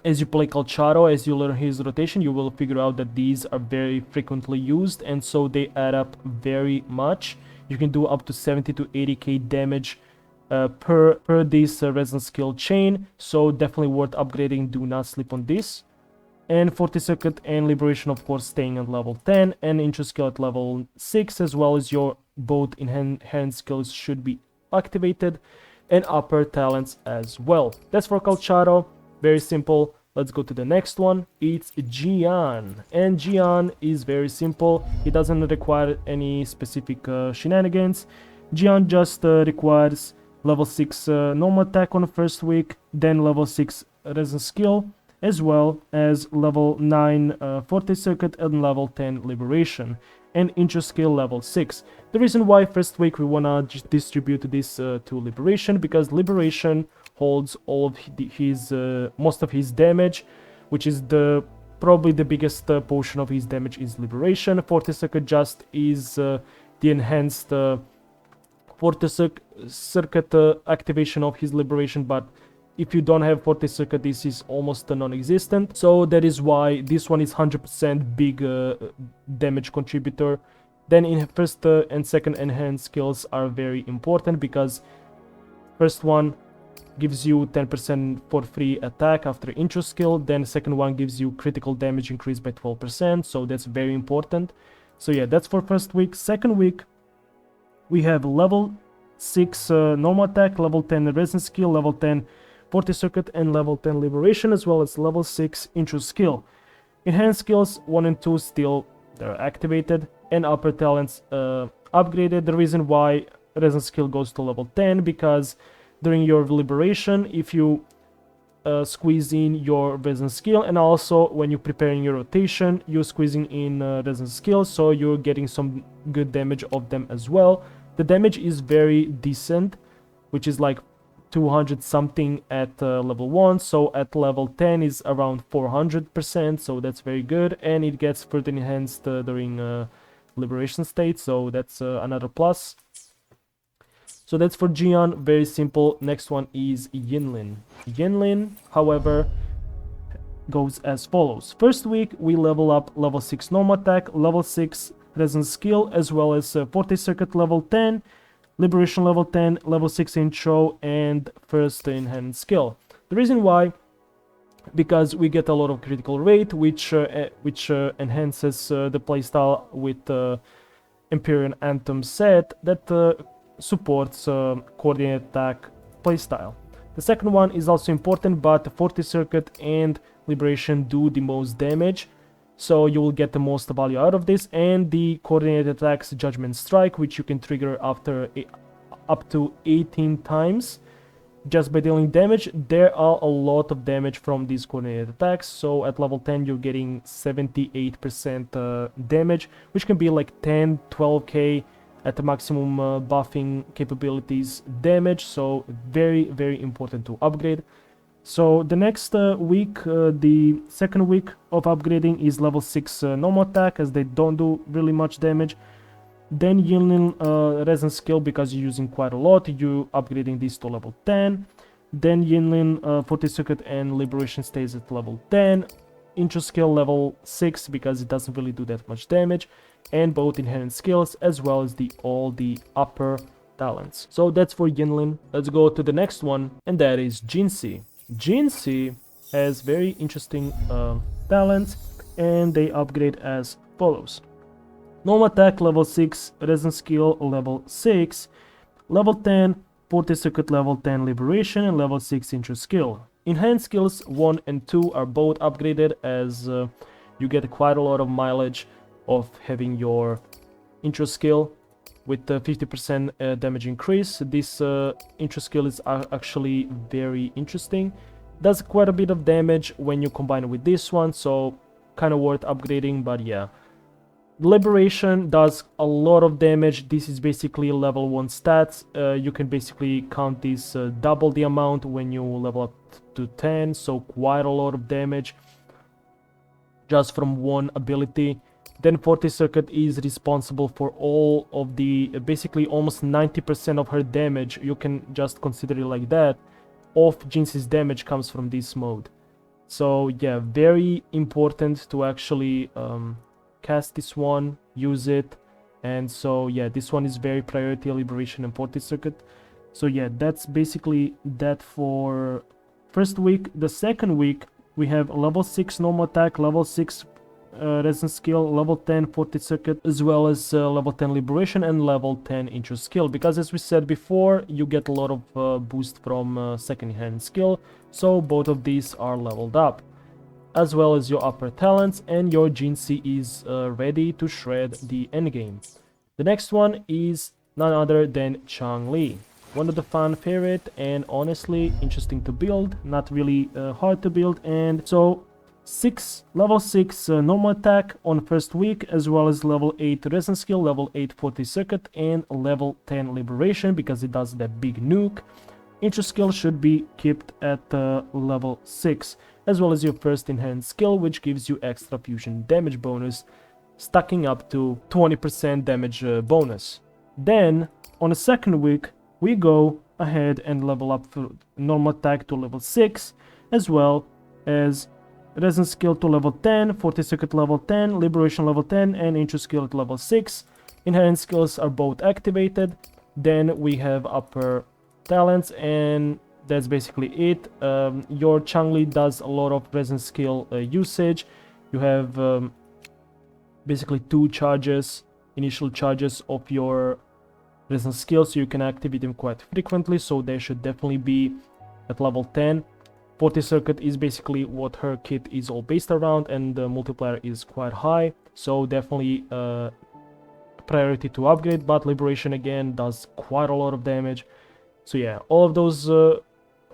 play CALCHARO, as you learn his rotation, you will figure out that these are very frequently used, and so they add up very much. You can do up to 70 to 80k damage per this resistance skill chain, so definitely worth upgrading. Do not sleep on this. And forte circuit and liberation, of course, staying at level 10, and intro skill at level 6, as well as your both enhanced skills should be activated, and upper talents as well. That's for CALCHARO. Very simple. Let's go to the next one. It's JIYAN, and JIYAN is very simple. It doesn't require any specific shenanigans. JIYAN just requires level 6 normal attack on the first week, then level 6 resistance skill, as well as level 9 forte circuit and level 10 liberation, and intro skill level 6. The reason why first week we wanna distribute this to liberation, because liberation holds all of his most of his damage, which is probably the biggest portion of his damage is liberation. Forte circuit just is the enhanced forte circuit activation of his liberation, but if you don't have forte circuit, this is almost non-existent. So that is why this one is 100% big damage contributor. Then in first and second enhanced skills are very important, because first one gives you 10% for free attack after intro skill, then second one gives you critical damage increased by 12%, so that's very important. So yeah, that's for first week. Second week, we have level 6 normal attack, level 10 resistance skill, level 10 forte circuit, and level 10 liberation, as well as level 6 intro skill. Enhanced skills 1 and 2 still, they're activated, and upper talents upgraded. The reason why resistance skill goes to level 10, because during your liberation, if you squeezing your resin skill, and also when you're preparing your rotation, you're squeezing in resin skill, so you're getting some good damage of them as well. The damage is very decent, which is like 200 something at level 1, so at level 10 is around 400%, so that's very good, and it gets further enhanced during liberation state, so that's another plus. So that's for Jiyan, very simple. Next one is Yinlin. Yinlin, however, goes as follows. First week, we level up level 6 normal attack, level 6 resin skill, as well as 40 circuit level 10, liberation level 10, level 6 intro, and first in hand skill. The reason why, because we get a lot of critical rate, which enhances the playstyle with Empyrean Anthem set that supports coordinated attack playstyle. The second one is also important, but 40 circuit and liberation do the most damage, so you will get the most value out of this. And the coordinated attacks Judgment Strike, which you can trigger after up to 18 times just by dealing damage. There are a lot of damage from these coordinated attacks, so at level 10 you're getting 78% damage, which can be like 10-12k at the maximum buffing capabilities damage, so very important to upgrade. So the next week, the second week of upgrading, is level 6 normal attack, as they don't do really much damage. Then Yinlin resin skill, because you're using quite a lot, you upgrading this to level 10. Then Yinlin 40 circuit and liberation stays at level 10. Intro skill level 6, because it doesn't really do that much damage, and both inherent skills as well as all the upper talents. So that's for Yinlin. Let's go to the next one, and that is JINHSI. JINHSI has very interesting talents, and they upgrade as follows. Normal attack level 6, resin skill level 6, level 10 40 circuit level 10 liberation, and level 6 intro skill. Enhanced skills 1 and 2 are both upgraded, as you get quite a lot of mileage of having your intro skill with the 50% damage increase. This intro skill is actually very interesting. Does quite a bit of damage when you combine it with this one, so kind of worth upgrading. But yeah, liberation does a lot of damage. This is basically level 1 stats. You can basically count this double the amount when you level up to 10, so quite a lot of damage just from one ability. Then 40 circuit is responsible for all of the, basically almost 90% of her damage. You can just consider it like that. Of JINHSI's damage comes from this mode. So yeah, very important to actually cast this one, use it. And so yeah, this one is very priority, liberation and 40 circuit. So yeah, that's basically that for first week. The second week, we have level 6 normal attack, level 6 resin skill, level 10 40 circuit, as well as level 10 liberation and level 10 intro skill, because as we said before, you get a lot of boost from second hand skill, so both of these are leveled up, as well as your upper talents, and your JINHSI is ready to shred the endgame. The next one is none other than CHANGLI, one of the fan favorite, and honestly interesting to build, not really hard to build. And so level 6 normal attack on first week, as well as level 8 resin skill, level 8 40 circuit, and level 10 liberation, because it does that big nuke. Intro skill should be kept at level 6, as well as your first enhanced skill, which gives you extra fusion damage bonus, stacking up to 20% damage bonus. Then on the second week, we go ahead and level up for normal attack to level 6, as well as resin skill to level 10, 40 circuit level 10, liberation level 10, and intro skill at level 6. Enhanced skills are both activated. Then we have upper talents, and that's basically it. Your CHANGLI does a lot of resin skill usage. You have basically 2 charges, initial charges of your resin skill, so you can activate them quite frequently, so they should definitely be at level 10. 40 circuit is basically what her kit is all based around, and the multiplier is quite high, so definitely priority to upgrade. But liberation again does quite a lot of damage. So yeah, all of those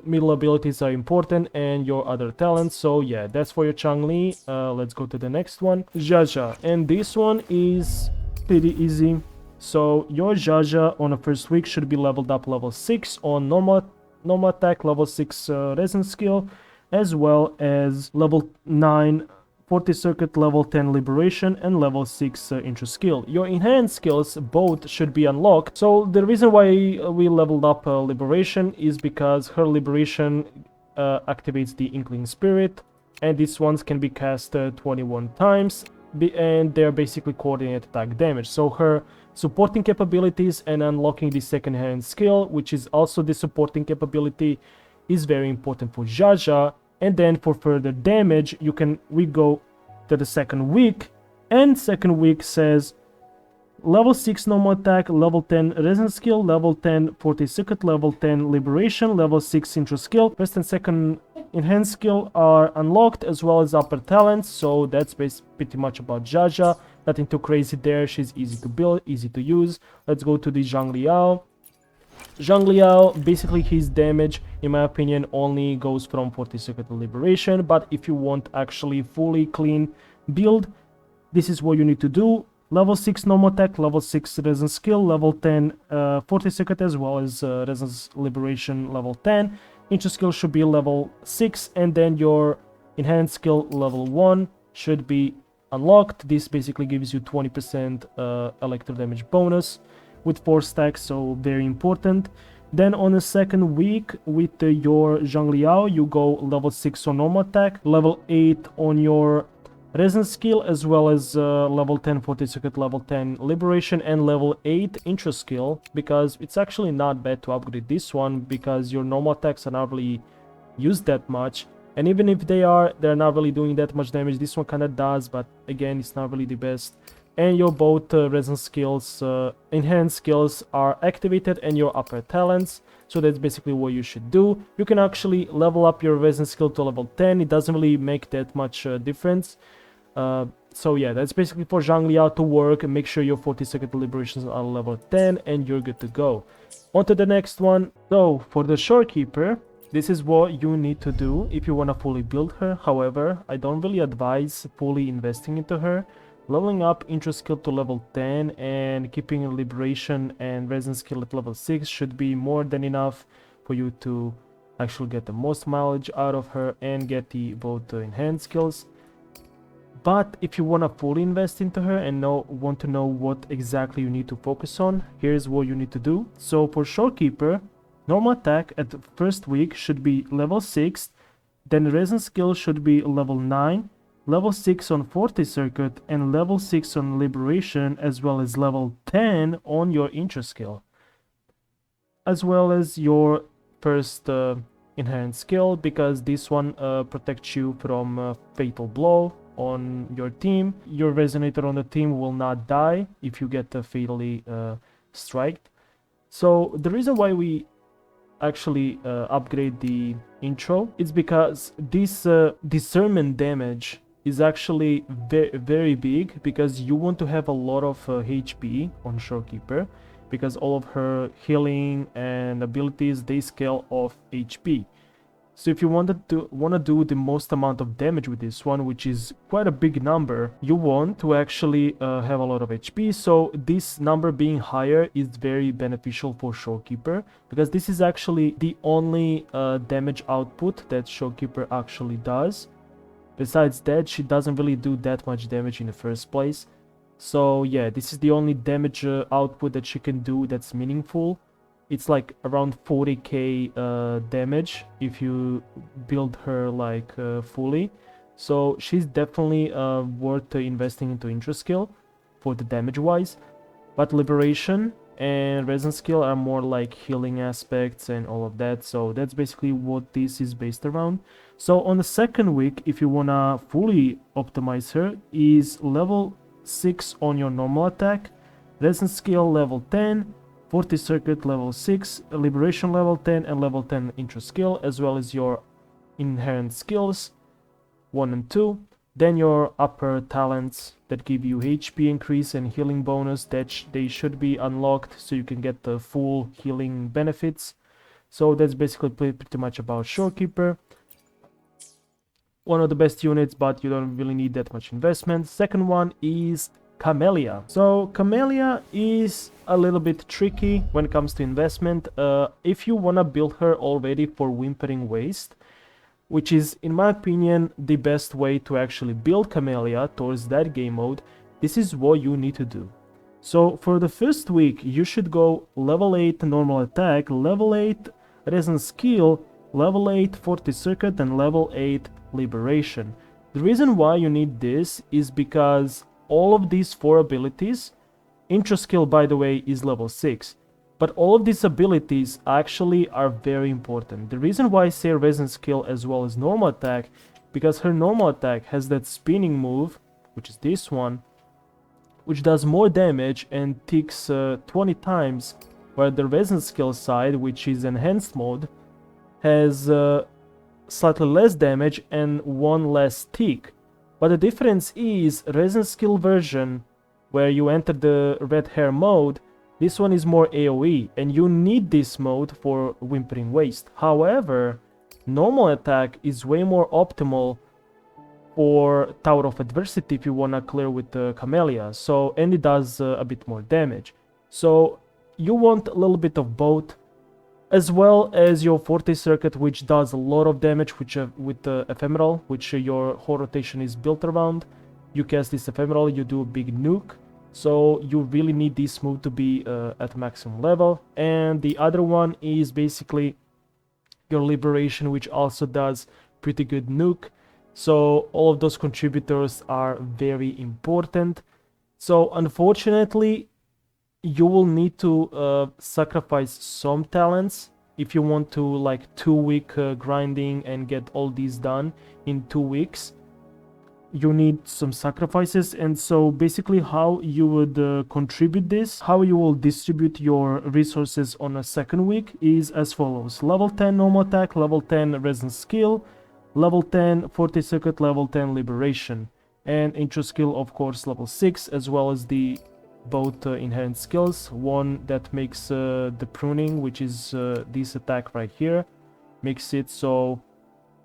middle abilities are important, and your other talents. So yeah, that's for your Changli. Let's go to the next one, ZHEZHI, and this one is pretty easy. So your ZHEZHI on the first week should be leveled up level 6 on normal attack, level 6 resin skill, as well as level 9 40 circuit, level 10 liberation, and level 6 intro skill. Your enhanced skills both should be unlocked. So the reason why we leveled up liberation is because her liberation activates the Inkling Spirit, and these ones can be cast 21 times, and they're basically coordinated attack damage. So her supporting capabilities and unlocking the second hand skill, which is also the supporting capability, is very important for ZHEZHI. And then for further damage, we go to the second week, and second week says level 6 normal attack, level 10 resin skill, level 10 40 circuit, level 10 liberation, level 6 intro skill. First and second enhanced skill are unlocked, as well as upper talents. So that's pretty much about ZHEZHI. Nothing too crazy there. She's easy to build, easy to use. Let's go to the Zhangliao. Zhangliao, basically his damage, in my opinion, only goes from 40 circuit liberation, but if you want actually fully clean build, this is what you need to do. Level 6 normal attack, level 6 resin skill, level 10 40 circuit, as well as resin liberation level 10. Intro skill should be level 6, and then your enhanced skill level 1 should be unlocked. This basically gives you 20% electro damage bonus with 4 stacks, so very important. Then on the second week with your Zhangliao, you go level 6 on normal attack, level 8 on your resin skill, as well as level 10 40 circuit, level 10 liberation, and level 8 intro skill, because it's actually not bad to upgrade this one, because your normal attacks are not really used that much, and even if they're not really doing that much damage. This one kind of does, but again, it's not really the best. And your both resin skills, enhanced skills are activated, and your upper talents. So that's basically what you should do. You can actually level up your resin skill to level 10. It doesn't really make that much difference. So yeah, that's basically for Zhangliao to work. And make sure your 40 second liberations are level 10, and you're good to go. On to the next one. So for the Shorekeeper, this is what you need to do if you want to fully build her. However, I don't really advise fully investing into her. Leveling up intro skill to level 10 and keeping liberation and resin skill at level 6 should be more than enough for you to actually get the most mileage out of her and get the both enhanced skills. But if you want to fully invest into her and want to know what exactly you need to focus on, here's what you need to do. So for Shorekeeper, normal attack at the first week should be level 6, then resin skill should be level 9, level 6 on 40 circuit, and level 6 on liberation, as well as level 10 on your intro skill, as well as your first enhanced skill, because this one protects you from fatal blow on your team. Your resonator on the team will not die if you get fatally striked. So the reason why we actually upgrade the intro is because this discernment damage is actually very big, because you want to have a lot of HP on Shorekeeper, because all of her healing and abilities, they scale off HP. So if you want to do the most amount of damage with this one, which is quite a big number, you want to actually have a lot of HP. So this number being higher is very beneficial for Shorekeeper, because this is actually the only damage output that Shorekeeper actually does. Besides that, she doesn't really do that much damage in the first place. So yeah, this is the only damage output that she can do that's meaningful. It's like around 40k damage if you build her like fully. So she's definitely worth investing into intro skill for the damage wise. But liberation and resin skill are more like healing aspects and all of that. So that's basically what this is based around. So on the second week, if you wanna fully optimize her, is level 6 on your normal attack, resin skill level 10, 40 circuit level 6, liberation level 10, and level 10 intro skill, as well as your inherent skills 1 and 2. Then your upper talents that give you HP increase and healing bonus, that they should be unlocked so you can get the full healing benefits. So that's basically pretty much about Shorekeeper. One of the best units, but you don't really need that much investment. Second one is CAMELLYA. So CAMELLYA is a little bit tricky when it comes to investment. If you wanna build her already for Whimpering Waste, which is, in my opinion, the best way to actually build CAMELLYA towards that game mode, this is what you need to do. So for the first week, you should go level 8 normal attack, level 8 resonance skill, level 8 40 circuit, and level 8 liberation. The reason why you need this is because all of these 4 abilities, intro skill by the way is level 6, but all of these abilities actually are very important. The reason why I say resonance skill as well as normal attack, because her normal attack has that spinning move, which is this one, which does more damage and ticks 20 times, where the resonance skill side, which is enhanced mode, has slightly less damage and 1 less tick. But the difference is resonance skill version, where you enter the red hair mode, this one is more AoE, and you need this mode for Whimpering Waste. However, normal attack is way more optimal for Tower of Adversity if you wanna clear with the CAMELLYA, so, and it does a bit more damage. So you want a little bit of both, as well as your 40 circuit, which does a lot of damage with the ephemeral, which your whole rotation is built around. You cast this ephemeral, you do a big nuke, so you really need this move to be at maximum level. And the other one is basically your liberation, which also does pretty good nuke. So all of those contributors are very important. So unfortunately, you will need to sacrifice some talents if you want to, like, 2-week grinding and get all these done in 2 weeks. You need some sacrifices, and so basically how you would contribute this, how you will distribute your resources on a second week is as follows: level 10 normal attack, level 10 resonance skill, level 10 40 circuit, level 10 liberation, and intro skill of course level 6, as well as the both inherent skills. One that makes the pruning, which is this attack right here, makes it so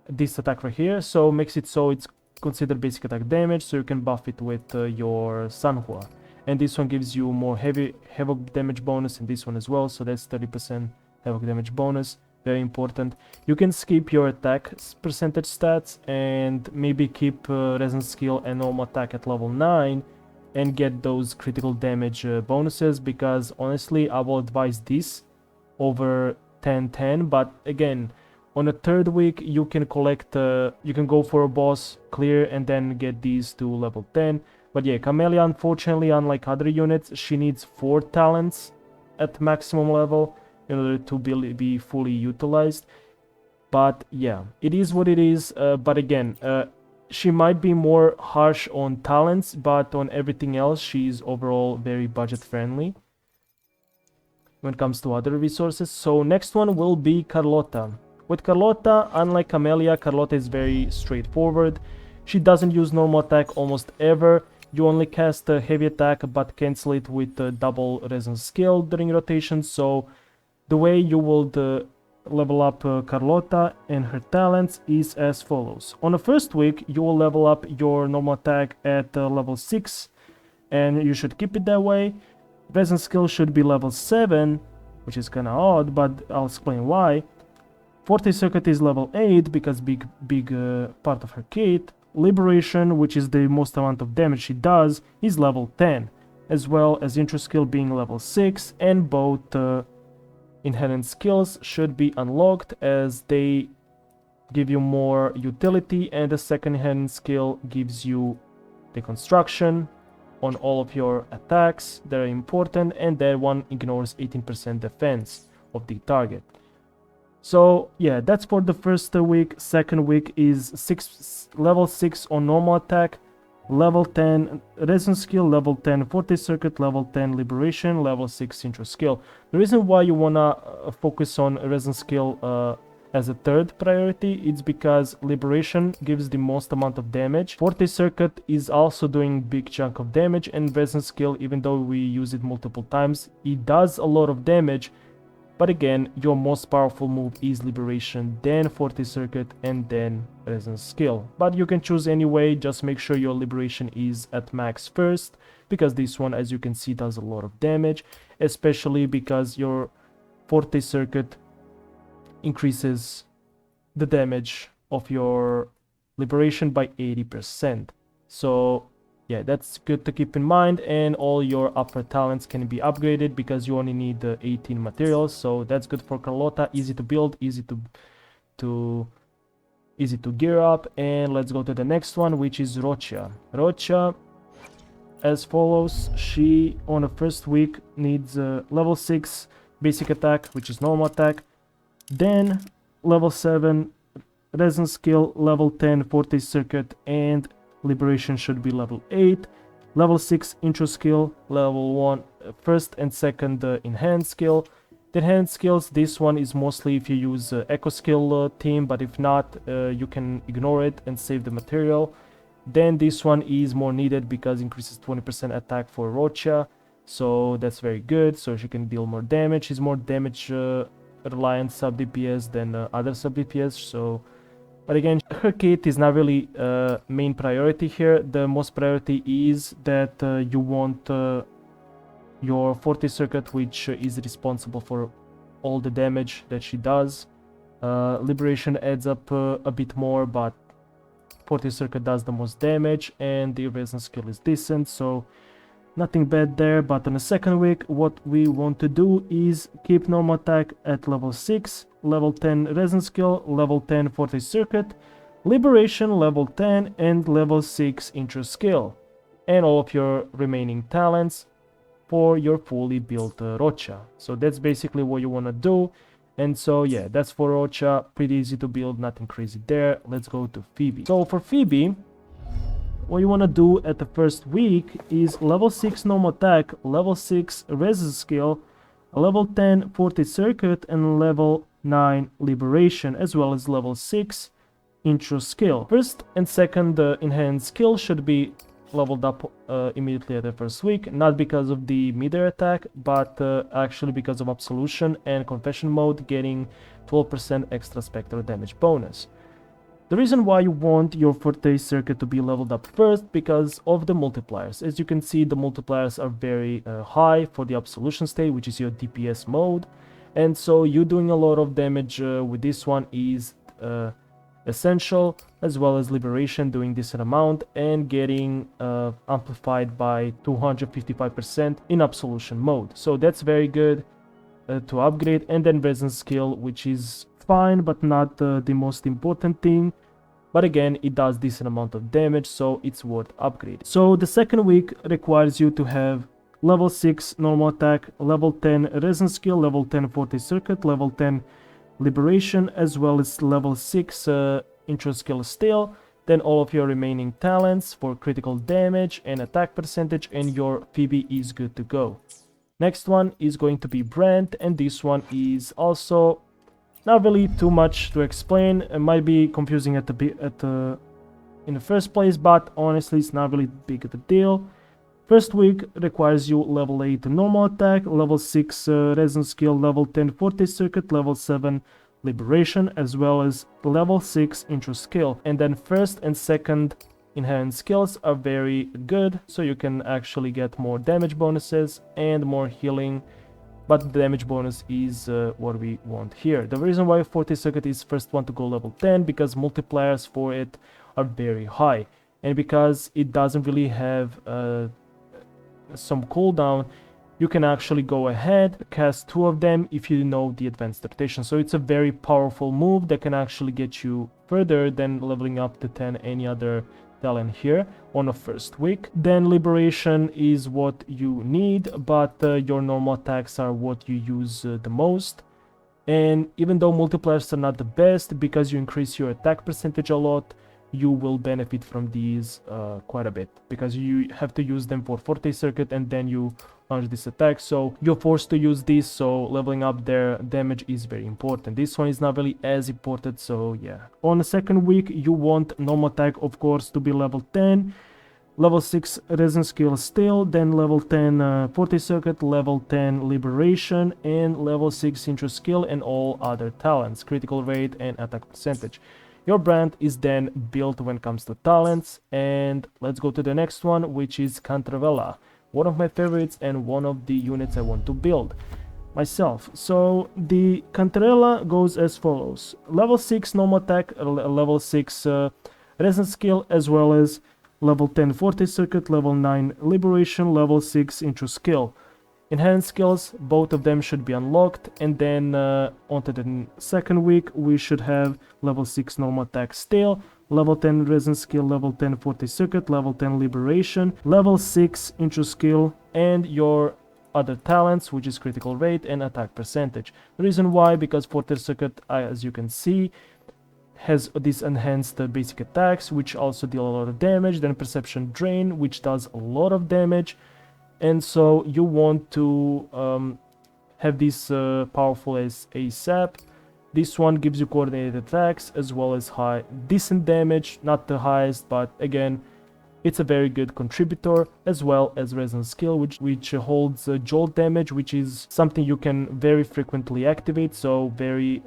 this attack right here, so makes it so it's considered basic attack damage, so you can buff it with your SANHUA. And this one gives you more heavy HAVOC damage bonus, and this one as well, so that's 30% HAVOC damage bonus, very important. You can skip your attack percentage stats and maybe keep resonance skill and normal attack at level 9 and get those critical damage bonuses, because honestly I will advise this over 10-10. But again, on a third week you can collect you can go for a boss clear and then get these to level 10. But yeah, CAMELLYA, unfortunately, unlike other units, she needs 4 talents at maximum level in order to be fully utilized. But yeah, it is what it is. But again, she might be more harsh on talents, but on everything else she's overall very budget friendly when it comes to other resources. So next one will be CARLOTTA. With CARLOTTA, unlike CAMELLYA, CARLOTTA is very straightforward. She doesn't use normal attack almost ever. You only cast a heavy attack but cancel it with a double resonance skill during rotation. So the way you will level up CARLOTTA and her talents is as follows. On the first week, you will level up your normal attack at level 6, and you should keep it that way. Resonance skill should be level 7, which is kinda odd, but I'll explain why. 40 circuit is level 8 because big part of her kit. Liberation, which is the most amount of damage she does, is level 10, as well as intro skill being level 6, and both inherent skills should be unlocked as they give you more utility, and the second inherent skill gives you deconstruction on all of your attacks that are important, and that one ignores 18% defense of the target. So yeah, that's for the first week. Second week is level 6 on normal attack, level 10 resonance skill, level 10 40 circuit, level 10 liberation, level 6 intro skill. The reason why you wanna focus on resonance skill as a third priority, it's because liberation gives the most amount of damage. 40 circuit is also doing big chunk of damage, and resonance skill, even though we use it multiple times, it does a lot of damage. But again, your most powerful move is Liberation, then Forte Circuit, and then Resonance Skill. But you can choose anyway, just make sure your Liberation is at max first, because this one, as you can see, does a lot of damage, especially because your Forte Circuit increases the damage of your Liberation by 80%. So yeah, that's good to keep in mind, and all your upper talents can be upgraded because you only need 18 materials, so that's good for Carlotta. Easy to build, easy to gear up. And let's go to the next one, which is ROCCIA. ROCCIA as follows. She on the first week needs level 6 basic attack, which is normal attack, then level 7 resonance skill, level 10 Forte Circuit, and Liberation should be level 8, level 6 intro skill, level 1 first and second enhanced skill. The enhanced skills, this one is mostly if you use echo skill team, but if not, you can ignore it and save the material. Then this one is more needed because increases 20% attack for ROCCIA, so that's very good, so she can deal more damage. She's more damage reliant sub DPS than other sub DPS, so but again, her kit is not really main priority here. The most priority is that you want your Forte Circuit, which is responsible for all the damage that she does. Liberation adds up a bit more, but Forte Circuit does the most damage, and the resonance skill is decent, so nothing bad there. But on the second week, what we want to do is keep normal attack at level 6, level 10 resonance skill, level 10 Forte Circuit, Liberation level 10, and level 6 intro skill, and all of your remaining talents for your fully built ROCCIA. So that's basically what you want to do. And so yeah, that's for ROCCIA. Pretty easy to build, nothing crazy there. Let's go to Phoebe. So for Phoebe, what you want to do at the first week is level 6 normal attack, level 6 resist skill, level 10 Forte Circuit, and level 9 Liberation, as well as level 6 intro skill. First and second enhanced skill should be leveled up immediately at the first week, not because of the mid-air attack, but actually because of Absolution and Confession mode getting 12% extra Spectro damage bonus. The reason why you want your Forte Circuit to be leveled up first, because of the multipliers. As you can see, the multipliers are very high for the Absolution state, which is your DPS mode, and so you doing a lot of damage with this one is essential, as well as Liberation doing decent amount and getting amplified by 255% in Absolution mode. So that's very good to upgrade. And then Resonance skill, which is fine but not the most important thing, but again it does decent amount of damage, so it's worth upgrading. So the second week requires you to have level 6 normal attack, level 10 Resonance skill, level 10 Forte Circuit, level 10 Liberation, as well as level 6 intro skill still, then all of your remaining talents for critical damage and attack percentage, and your Phoebe is good to go. Next one is going to be BRANT, and this one is also not really too much to explain. It might be confusing in the first place, but honestly it's not really big of a deal. First week requires you level 8 normal attack, level 6 resonance skill, level 10 Forte Circuit, level 7 Liberation, as well as level 6 intro skill. And then first and second enhanced skills are very good, so you can actually get more damage bonuses and more healing, but the damage bonus is what we want here. The reason why Forte Circuit is first one to go level 10, because multipliers for it are very high, and because it doesn't really have some cooldown, you can actually go ahead, cast 2 of them if you know the advanced rotation. So it's a very powerful move that can actually get you further than leveling up to 10 any other talent here on a first week. Then Liberation is what you need, but your normal attacks are what you use the most. And even though multipliers are not the best, because you increase your attack percentage a lot, you will benefit from these quite a bit, because you have to use them for Forte Circuit and then you launch this attack, so you're forced to use this, so leveling up their damage is very important. This one is not really as important, so yeah. On the second week you want normal attack, of course, to be level 10, level 6 resin skill still, then level 10 40 circuit, level 10 liberation, and level 6 intro skill and all other talents, critical rate and attack percentage. Your brand is then built when it comes to talents. And let's go to the next one, which is Cantarella, one of my favorites and one of the units I want to build myself. So the Cantarella goes as follows: level 6 normal attack, level 6 resin skill, as well as level 10 40 circuit, level 9 liberation, level 6 intro skill. Enhanced skills, both of them should be unlocked, and then onto the second week we should have level 6 normal attack still, level 10 resin skill, level 10 40 circuit, level 10 liberation, level 6 intro skill, and your other talents, which is critical rate and attack percentage. The reason why, because 40 circuit, as you can see, has these enhanced basic attacks, which also deal a lot of damage, then perception drain, which does a lot of damage. And so you want to have this powerful as ASAP. This one gives you coordinated attacks as well as high decent damage, not the highest, but again it's a very good contributor, as well as resin skill, which holds jolt damage, which is something you can very frequently activate, so very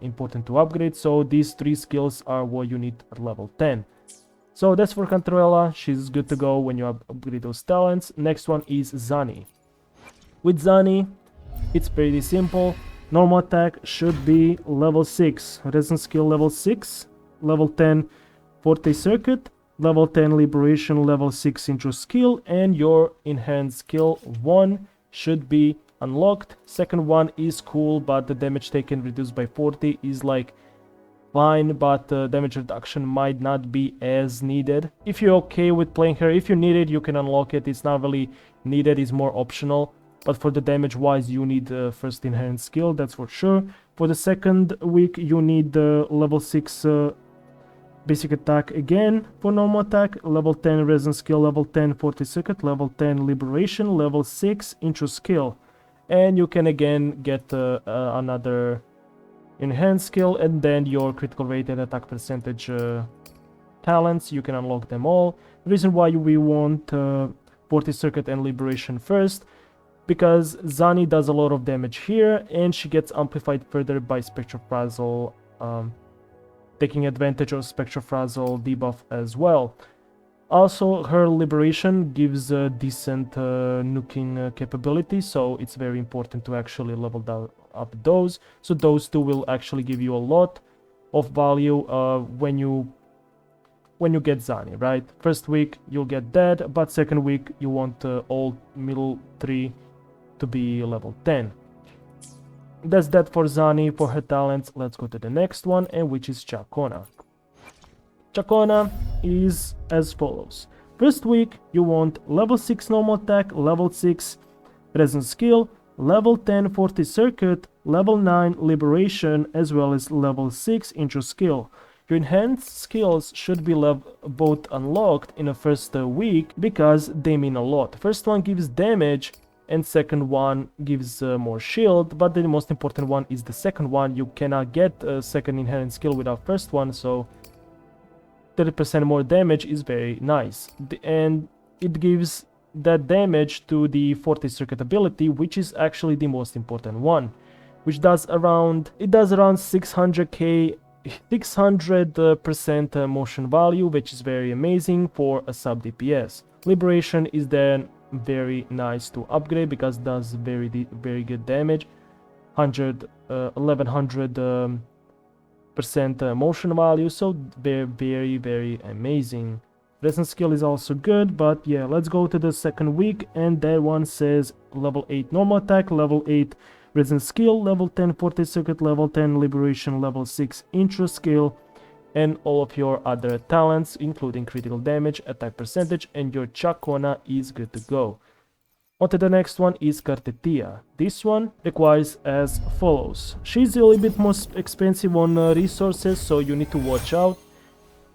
important to upgrade. So these three skills are what you need at level 10. So that's for Cantarella. She's good to go when you upgrade those talents. Next one is Zani. With Zani, it's pretty simple. Normal attack should be level 6, resin skill level 6, level 10 40 circuit, level 10 liberation, level 6 intro skill, and your enhanced skill 1 should be unlocked. Second one is cool, but the damage taken reduced by 40 is like fine, but damage reduction might not be as needed. If you're okay with playing her, if you need it, you can unlock it. It's not really needed, it's more optional. But for the damage wise, you need the first enhanced skill, that's for sure. For the second week, you need the level 6 basic attack again for normal attack, level 10 resin skill, level 10 40 circuit, level 10 liberation, level 6 intro skill. And you can again get another enhanced skill, and then your critical rate and attack percentage talents, you can unlock them all. The reason why we want 40 circuit and liberation first, because Zani does a lot of damage here, and she gets amplified further by Spectrophrasal, taking advantage of Spectrophrasal debuff as well. Also, her liberation gives a decent nuking capability, so it's very important to actually level up those. So those two will actually give you a lot of value when you get Zani, right? First week you'll get that, but second week you want all middle three to be level 10. That's that for Zani, for her talents. Let's go to the next one, and which is Chacona. Chacona is as follows. First week you want level 6 normal attack, level 6 resin skill, level 10 40 circuit, level 9 liberation, as well as level 6 intro skill. Your enhanced skills should be both unlocked in the first week, because they mean a lot. First one gives damage and second one gives more shield, but the most important one is the second one. You cannot get a second inherent skill without first one, so 30% more damage is very nice. And it gives that damage to the 40 circuit ability, which is actually the most important one, which does around 600k 600% motion value, which is very amazing for a sub DPS. Liberation is then very nice to upgrade because it does very good damage, 1100% motion value, so very amazing. Resin skill is also good, but yeah, let's go to the second week, and that one says level 8 normal attack, level 8 resin skill, level 10 40 circuit, level 10 liberation, level 6 intro skill, and all of your other talents, including critical damage, attack percentage, and your Chacona is good to go. On to the next one is Cartetia. This one requires as follows. She's a little bit more expensive on resources, so you need to watch out.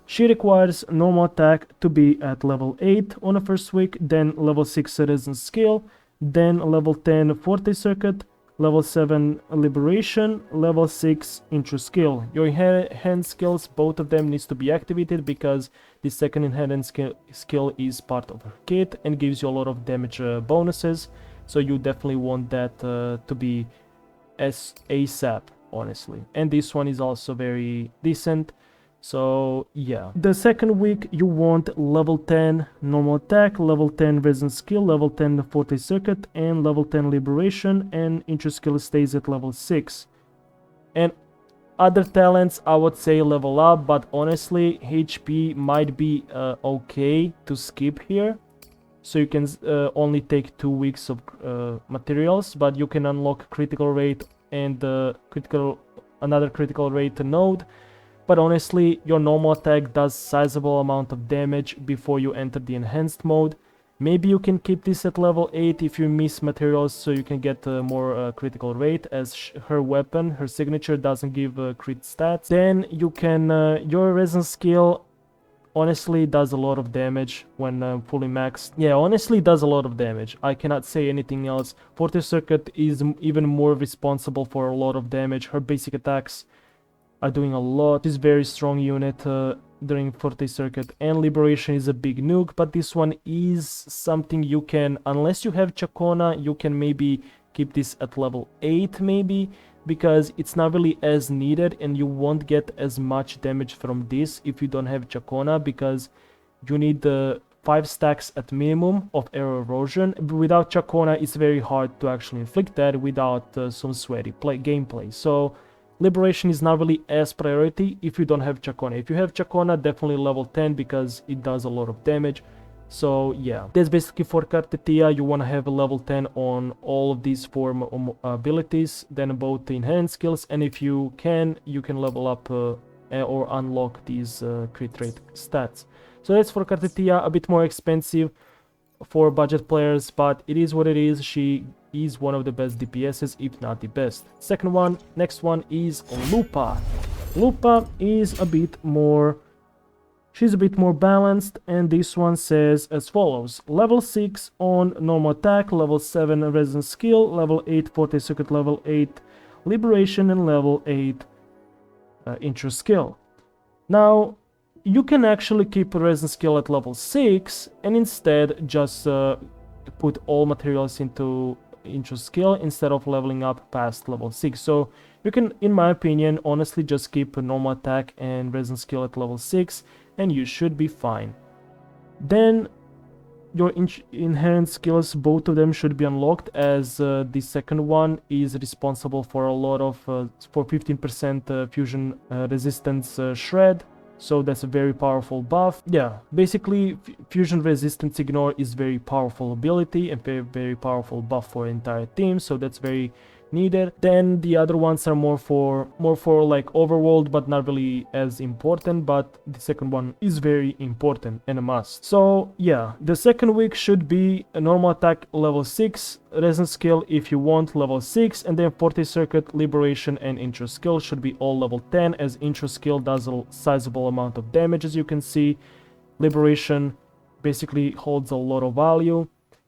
She requires normal attack to be at level 8 on the first week, then level 6 resin skill, then level 10 40 circuit, level 7 liberation, level 6 intro skill. Your hand skills, both of them needs to be activated because the second inherent skill is part of her kit and gives you a lot of damage bonuses, so you definitely want that to be ASAP, honestly. And this one is also very decent. So yeah, the second week you want level 10 normal attack, level 10 resistance skill, level 10 forte circuit, and level 10 liberation, and intro skill stays at level 6. And other talents I would say level up, but honestly HP might be okay to skip here. So you can only take 2 weeks of materials, but you can unlock critical rate and another critical rate node. But honestly, your normal attack does sizable amount of damage before you enter the enhanced mode. Maybe you can keep this at level 8 if you miss materials, so you can get more critical rate, as her weapon, her signature, doesn't give crit stats. Then you can, your resistance skill honestly does a lot of damage when fully maxed. Yeah, honestly does a lot of damage. I cannot say anything else. Forte circuit is even more responsible for a lot of damage. Her basic attacks are doing a lot. She's very strong unit during Forte Circuit, and Liberation is a big nuke, but this one is something you can, unless you have Chacona, you can maybe keep this at level 8 maybe, because it's not really as needed and you won't get as much damage from this if you don't have Chacona, because you need the 5 stacks at minimum of aero erosion. Without Chacona it's very hard to actually inflict that without some sweaty gameplay. So Liberation is not really as priority if you don't have Chacona. If you have Chacona, definitely level 10 because it does a lot of damage. So yeah, that's basically for Cartetia. You want to have a level 10 on all of these 4 abilities, then both the enhanced skills, and if you can level up or unlock these crit rate stats. So that's for Cartetia, a bit more expensive for budget players, but it is what it is. She is one of the best DPSs, if not the best. Next one is Lupa. Lupa is a bit more, she's a bit more balanced, and this one says as follows: level 6 on normal attack, level 7 resistance skill, level 8 forte circuit, level 8 liberation, and level 8 intro skill. Now you can actually keep a resistance skill at level 6 and instead just put all materials into intro skill instead of leveling up past level 6. So you can, in my opinion, honestly just keep a normal attack and resistance skill at level 6 and you should be fine. Then your inherent skills, both of them should be unlocked, as the second one is responsible for a lot of for 15% fusion resistance shred. So that's a very powerful buff. Yeah, basically fusion resistance ignore is very powerful ability and very powerful buff for entire team, so that's very needed. Then the other ones are more for like overworld, but not really as important, but the second one is very important and a must. So yeah, the second week should be a normal attack level 6, resistance skill if you want level 6, and then forte circuit, liberation, and intro skill should be all level 10, as intro skill does a sizable amount of damage, as you can see. Liberation basically holds a lot of value,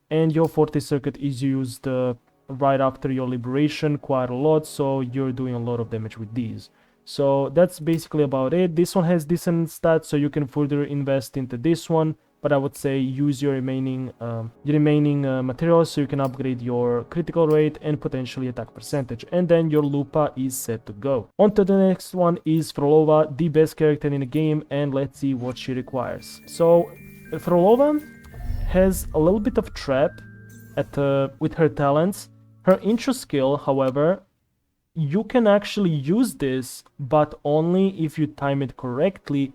and your forte circuit is used right after your liberation quite a lot, so you're doing a lot of damage with these. So that's basically about it. This one has decent stats, so you can further invest into this one, but I would say use your remaining materials so you can upgrade your critical rate and potentially attack percentage, and then your Lupa is set to go. On to the next one is Frolova, the best character in the game, and let's see what she requires. So Frolova has a little bit of trap with her talents. Her intro skill, however, you can actually use this, but only if you time it correctly,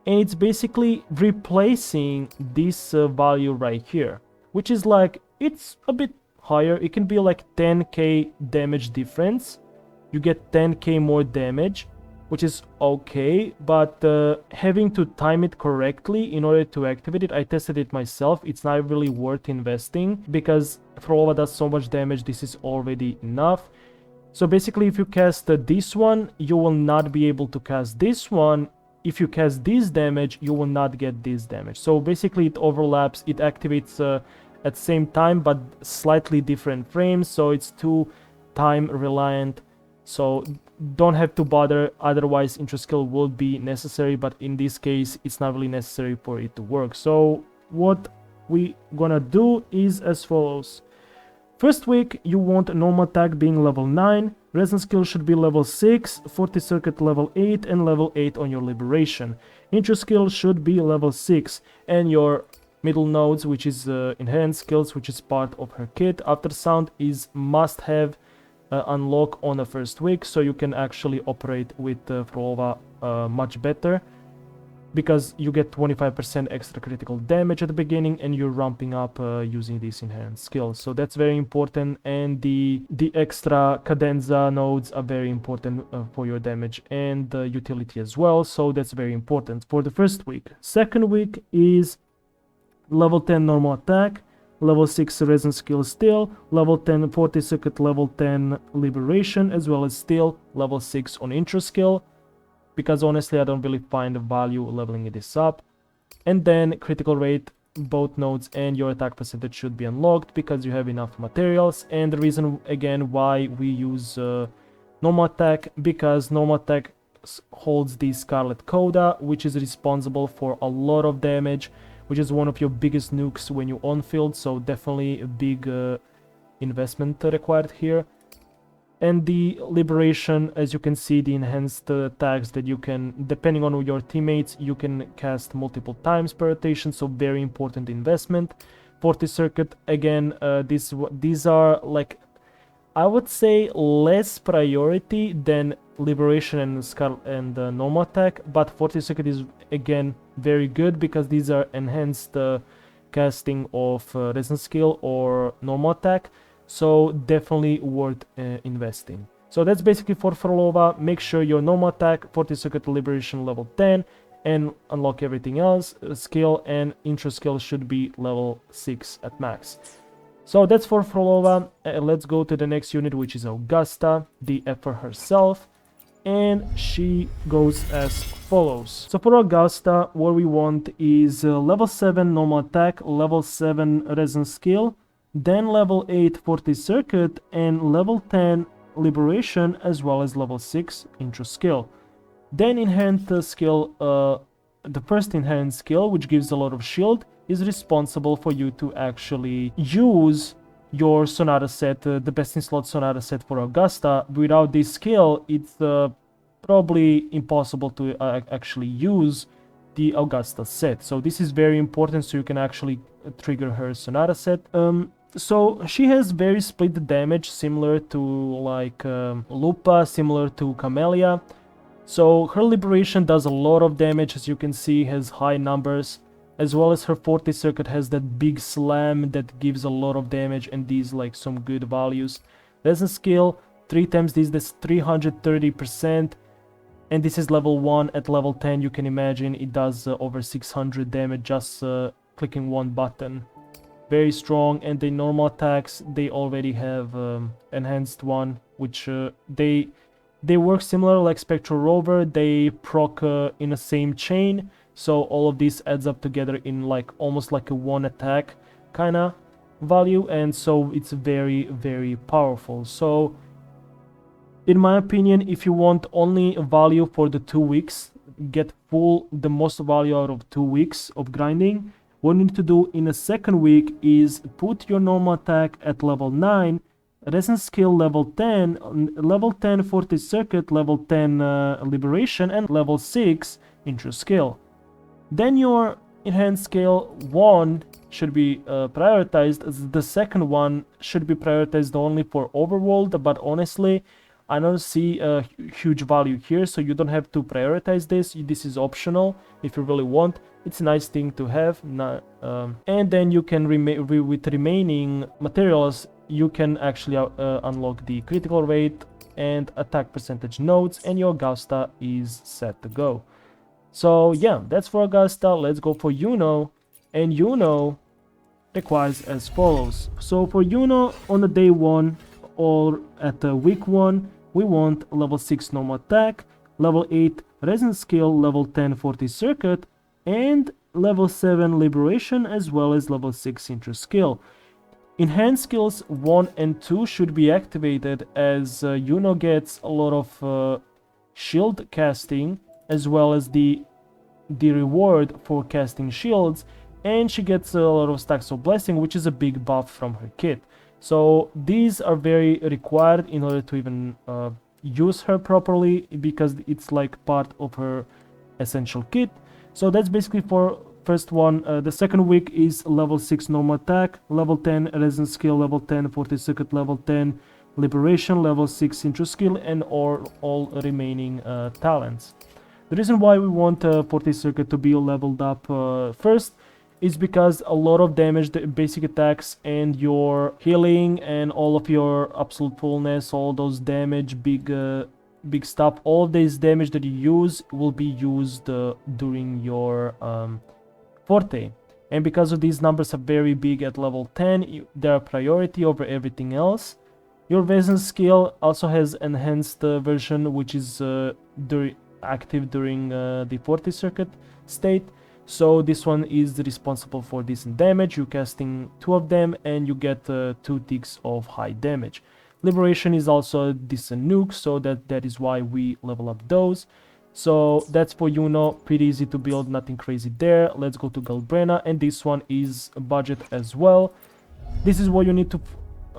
and it's basically replacing this value right here, which is like, it's a bit higher. It can be like 10k damage difference. You get 10k more damage, which is okay, but having to time it correctly in order to activate it, I tested it myself, it's not really worth investing, because Frolova does so much damage, this is already enough. So basically if you cast this one, you will not be able to cast this one. If you cast this damage, you will not get this damage. So basically it overlaps, it activates at the same time, but slightly different frames, so it's two time reliant, so don't have to bother, otherwise intro skill will be necessary, but in this case it's not really necessary for it to work. So what we gonna do is as follows. First week you want normal attack being level 9, resonance skill should be level 6, 40 circuit level 8 and level 8 on your liberation. Intro skill should be level 6 and your middle nodes, which is inherent skills, which is part of her kit. After sound is must have unlock on the first week, so you can actually operate with Frolova much better, because you get 25% extra critical damage at the beginning and you're ramping up using these inherent skills. So that's very important, and the extra cadenza nodes are very important for your damage and utility as well, so that's very important for the first week. Second week is level 10 normal attack, level 6 resonance skill still, level 10 40 circuit, level 10 liberation, as well as still level 6 on intro skill, because honestly I don't really find the value leveling this up. And then critical rate, both nodes and your attack percentage should be unlocked because you have enough materials. And the reason again why we use normal attack, because normal attack holds the Scarlet Coda, which is responsible for a lot of damage, which is one of your biggest nukes when you on field, so definitely a big investment required here. And the liberation, as you can see, the enhanced attacks that you can, depending on your teammates, you can cast multiple times per rotation, so very important investment. 40 circuit, again, these are like, I would say less priority than liberation and normal attack, but 40 circuit is again very good because these are enhanced casting of resonance skill or normal attack, so definitely worth investing. So that's basically for Frolova. Make sure your normal attack, 40 circuit, liberation level 10, and unlock everything else. Skill and intro skill should be level 6 at max. So that's for Frolova. Let's go to the next unit, which is Augusta, the Effer herself, and she goes as follows. So for Augusta, what we want is level 7 normal attack, level 7 resonance skill, then level 8 40 circuit, and level 10 liberation, as well as level 6 intro skill. Then inherent skill, the first inherent skill, which gives a lot of shield, is responsible for you to actually use your Sonata set, the best in slot Sonata set for Augusta. Without this skill, it's probably impossible to actually use the Augusta set. So this is very important, so you can actually trigger her Sonata set. So she has very split damage, similar to like Lupa, similar to Camellia. So her liberation does a lot of damage, as you can see, has high numbers, as well as her 40 circuit has that big slam that gives a lot of damage, and these like some good values. Resonance skill, 3 times this, that's 330%, and this is level 1. At level 10 you can imagine it does over 600 damage just clicking one button. Very strong. And the normal attacks, they already have enhanced one, which they work similar like Spectro Rover. They proc in the same chain, so all of this adds up together in like almost like a one attack kind of value, and so it's very, very powerful. So in my opinion, if you want only value for the 2 weeks, get the most value out of 2 weeks of grinding, what you need to do in the second week is put your normal attack at level 9, resonance skill level 10, level 10 40 circuit, level 10 liberation, and level 6 intro skill. Then your enhanced skill 1 should be prioritized. The second one should be prioritized only for overworld, but honestly I don't see a huge value here, so you don't have to prioritize this. This is optional if you really want. It's a nice thing to have. And then you can with remaining materials you can actually unlock the critical rate and attack percentage nodes, and your Augusta is set to go. So yeah, that's for Augusta. Let's go for Yuno, and Yuno requires as follows. So for Yuno, on the day 1 or at week 1, we want level 6 normal attack, level 8 resonance skill, level 10 40 circuit, and level 7 liberation, as well as level 6 intro skill. Enhanced skills 1 and 2 should be activated as Yuno gets a lot of shield casting, as well as the reward for casting shields, and she gets a lot of stacks of blessing, which is a big buff from her kit. So these are very required in order to even use her properly, because it's like part of her essential kit. So that's basically for first one. The second week is level 6 normal attack, level 10 resistance skill, level 10 40 circuit, level 10 liberation, level 6 intro skill, and all remaining talents. The reason why we want 40 circuit to be leveled up first is because a lot of damage, the basic attacks and your healing and all of your absolute fullness, all those damage, big stuff, all of this damage that you use will be used during your forte. And because of these numbers are very big at level 10, they're a priority over everything else. Your resistance skill also has enhanced version, which is active during the 40 circuit state. So this one is responsible for decent damage. You're casting 2 of them and you get 2 ticks of high damage. Liberation is also a decent nuke, so that is why we level up those. So that's for Yuno, pretty easy to build, nothing crazy there. Let's go to Galbrena, and this one is a budget as well. This is what you need to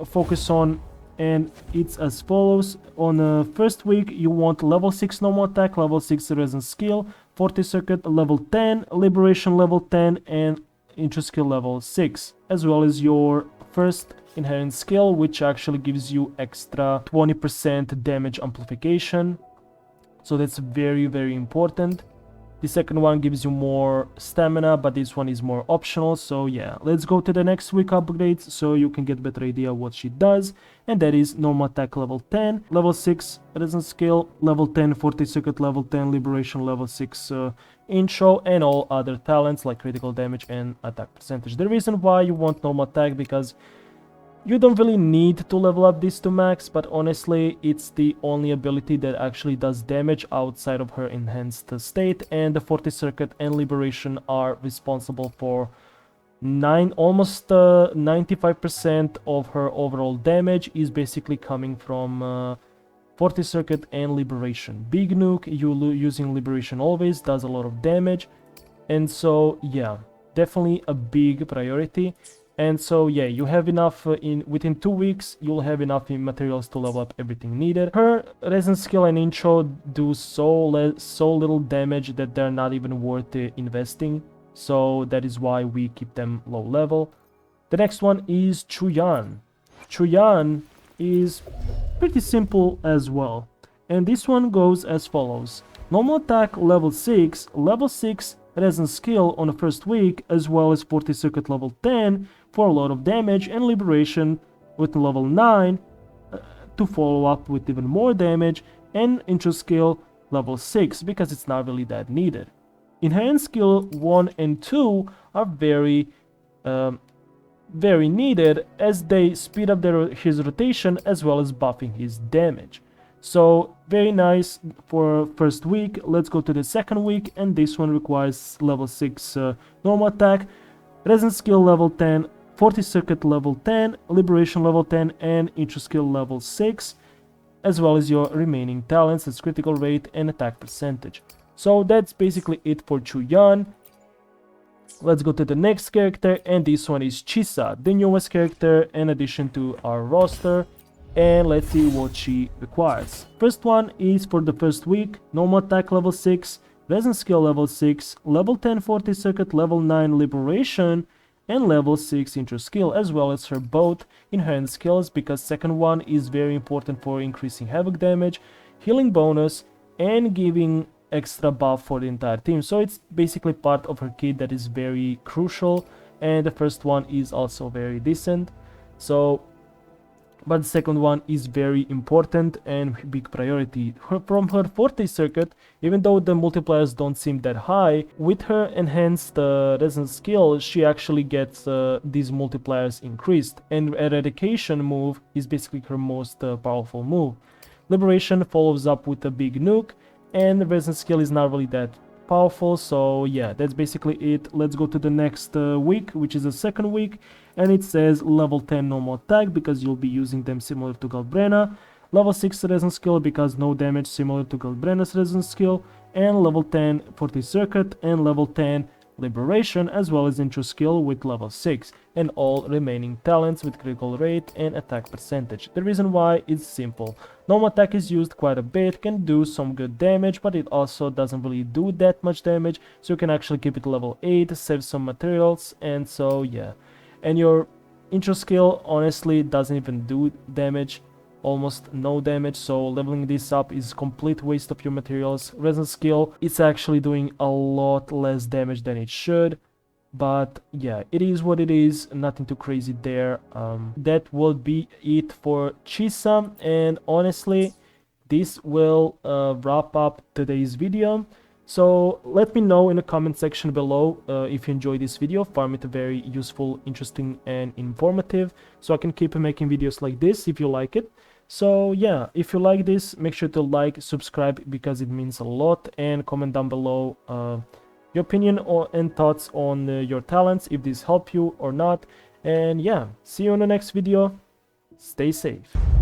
focus on, and it's as follows. On the first week you want level 6 normal attack, level 6 resistance skill, 40 circuit level 10, liberation level 10, and intro skill level 6, as well as your first inherent skill, which actually gives you extra 20% damage amplification. So that's very, very important. The second one gives you more stamina, but this one is more optional. So yeah, let's go to the next week upgrades so you can get a better idea what she does. And that is normal attack level 10, level 6 resistance skill, level 10 40 circuit, level 10 liberation, level 6 intro, and all other talents like critical damage and attack percentage. The reason why you want normal attack, because you don't really need to level up this to max, but honestly it's the only ability that actually does damage outside of her enhanced state, and the 40 circuit and liberation are responsible for almost 95% of her overall damage is basically coming from 40 circuit and liberation. Big nuke, using liberation always does a lot of damage, and so yeah, definitely a big priority. And so yeah, you have enough within 2 weeks you'll have enough in materials to level up everything needed. Her resistance skill and intro do so little damage that they're not even worth investing, so that is why we keep them low level. The next one is Chuyan. Chuyan is pretty simple as well, and this one goes as follows. Normal attack level 6, level 6 resistance skill on the first week, as well as 40 circuit level 10 for a lot of damage, and liberation with level 9 to follow up with even more damage, and intro skill level 6 because it's not really that needed. Inherent skill 1 and 2 are very needed, as they speed up his rotation as well as buffing his damage. So very nice for first week. Let's go to the second week, and this one requires level 6 normal attack, resistance skill level 10, 40 circuit level 10, liberation level 10, and intro skill level 6, as well as your remaining talents, as critical rate and attack percentage. So that's basically it for Chuyan. Let's go to the next character, and this one is Chisa, the newest character in addition to our roster. And let's see what she requires. First one is for the first week, normal attack level 6, resistance skill level 6, level 10 40 circuit, level 9 liberation, and level 6 intro skill, as well as her both inherent skills, because second one is very important for increasing havoc damage, healing bonus, and giving extra buff for the entire team. So it's basically part of her kit that is very crucial, and the first one is also very decent. So but the second one is very important and big priority. From her 40 circuit, even though the multipliers don't seem that high, with her enhanced resistance skill, she actually gets these multipliers increased, and eradication move is basically her most powerful move. Liberation follows up with a big nuke, and the resistance skill is not really that powerful. So yeah, that's basically it. Let's go to the next week, which is the second week, and it says level 10 normal attack because you'll be using them similar to Galbrena, level 6 resistance skill because no damage similar to Galbrena's resistance skill, and level 10 40 circuit and level 10 liberation, as well as intro skill with level 6, and all remaining talents with critical rate and attack percentage. The reason why is simple. Normal attack is used quite a bit, can do some good damage, but it also doesn't really do that much damage, so you can actually keep it level 8, save some materials, and so yeah. And your intro skill honestly doesn't even do damage, almost no damage, so leveling this up is complete waste of your materials. Resistance skill, it's actually doing a lot less damage than it should, but yeah, it is what it is, nothing too crazy there. That will be it for CHIXIA, and honestly this will wrap up today's video. So let me know in the comment section below if you enjoyed this video. Find it very useful, interesting and informative, so I can keep making videos like this if you like it. So yeah, if you like this, make sure to like, subscribe, because it means a lot, and comment down below your opinion and thoughts on your talents, if this helped you or not. And yeah, see you in the next video. Stay safe.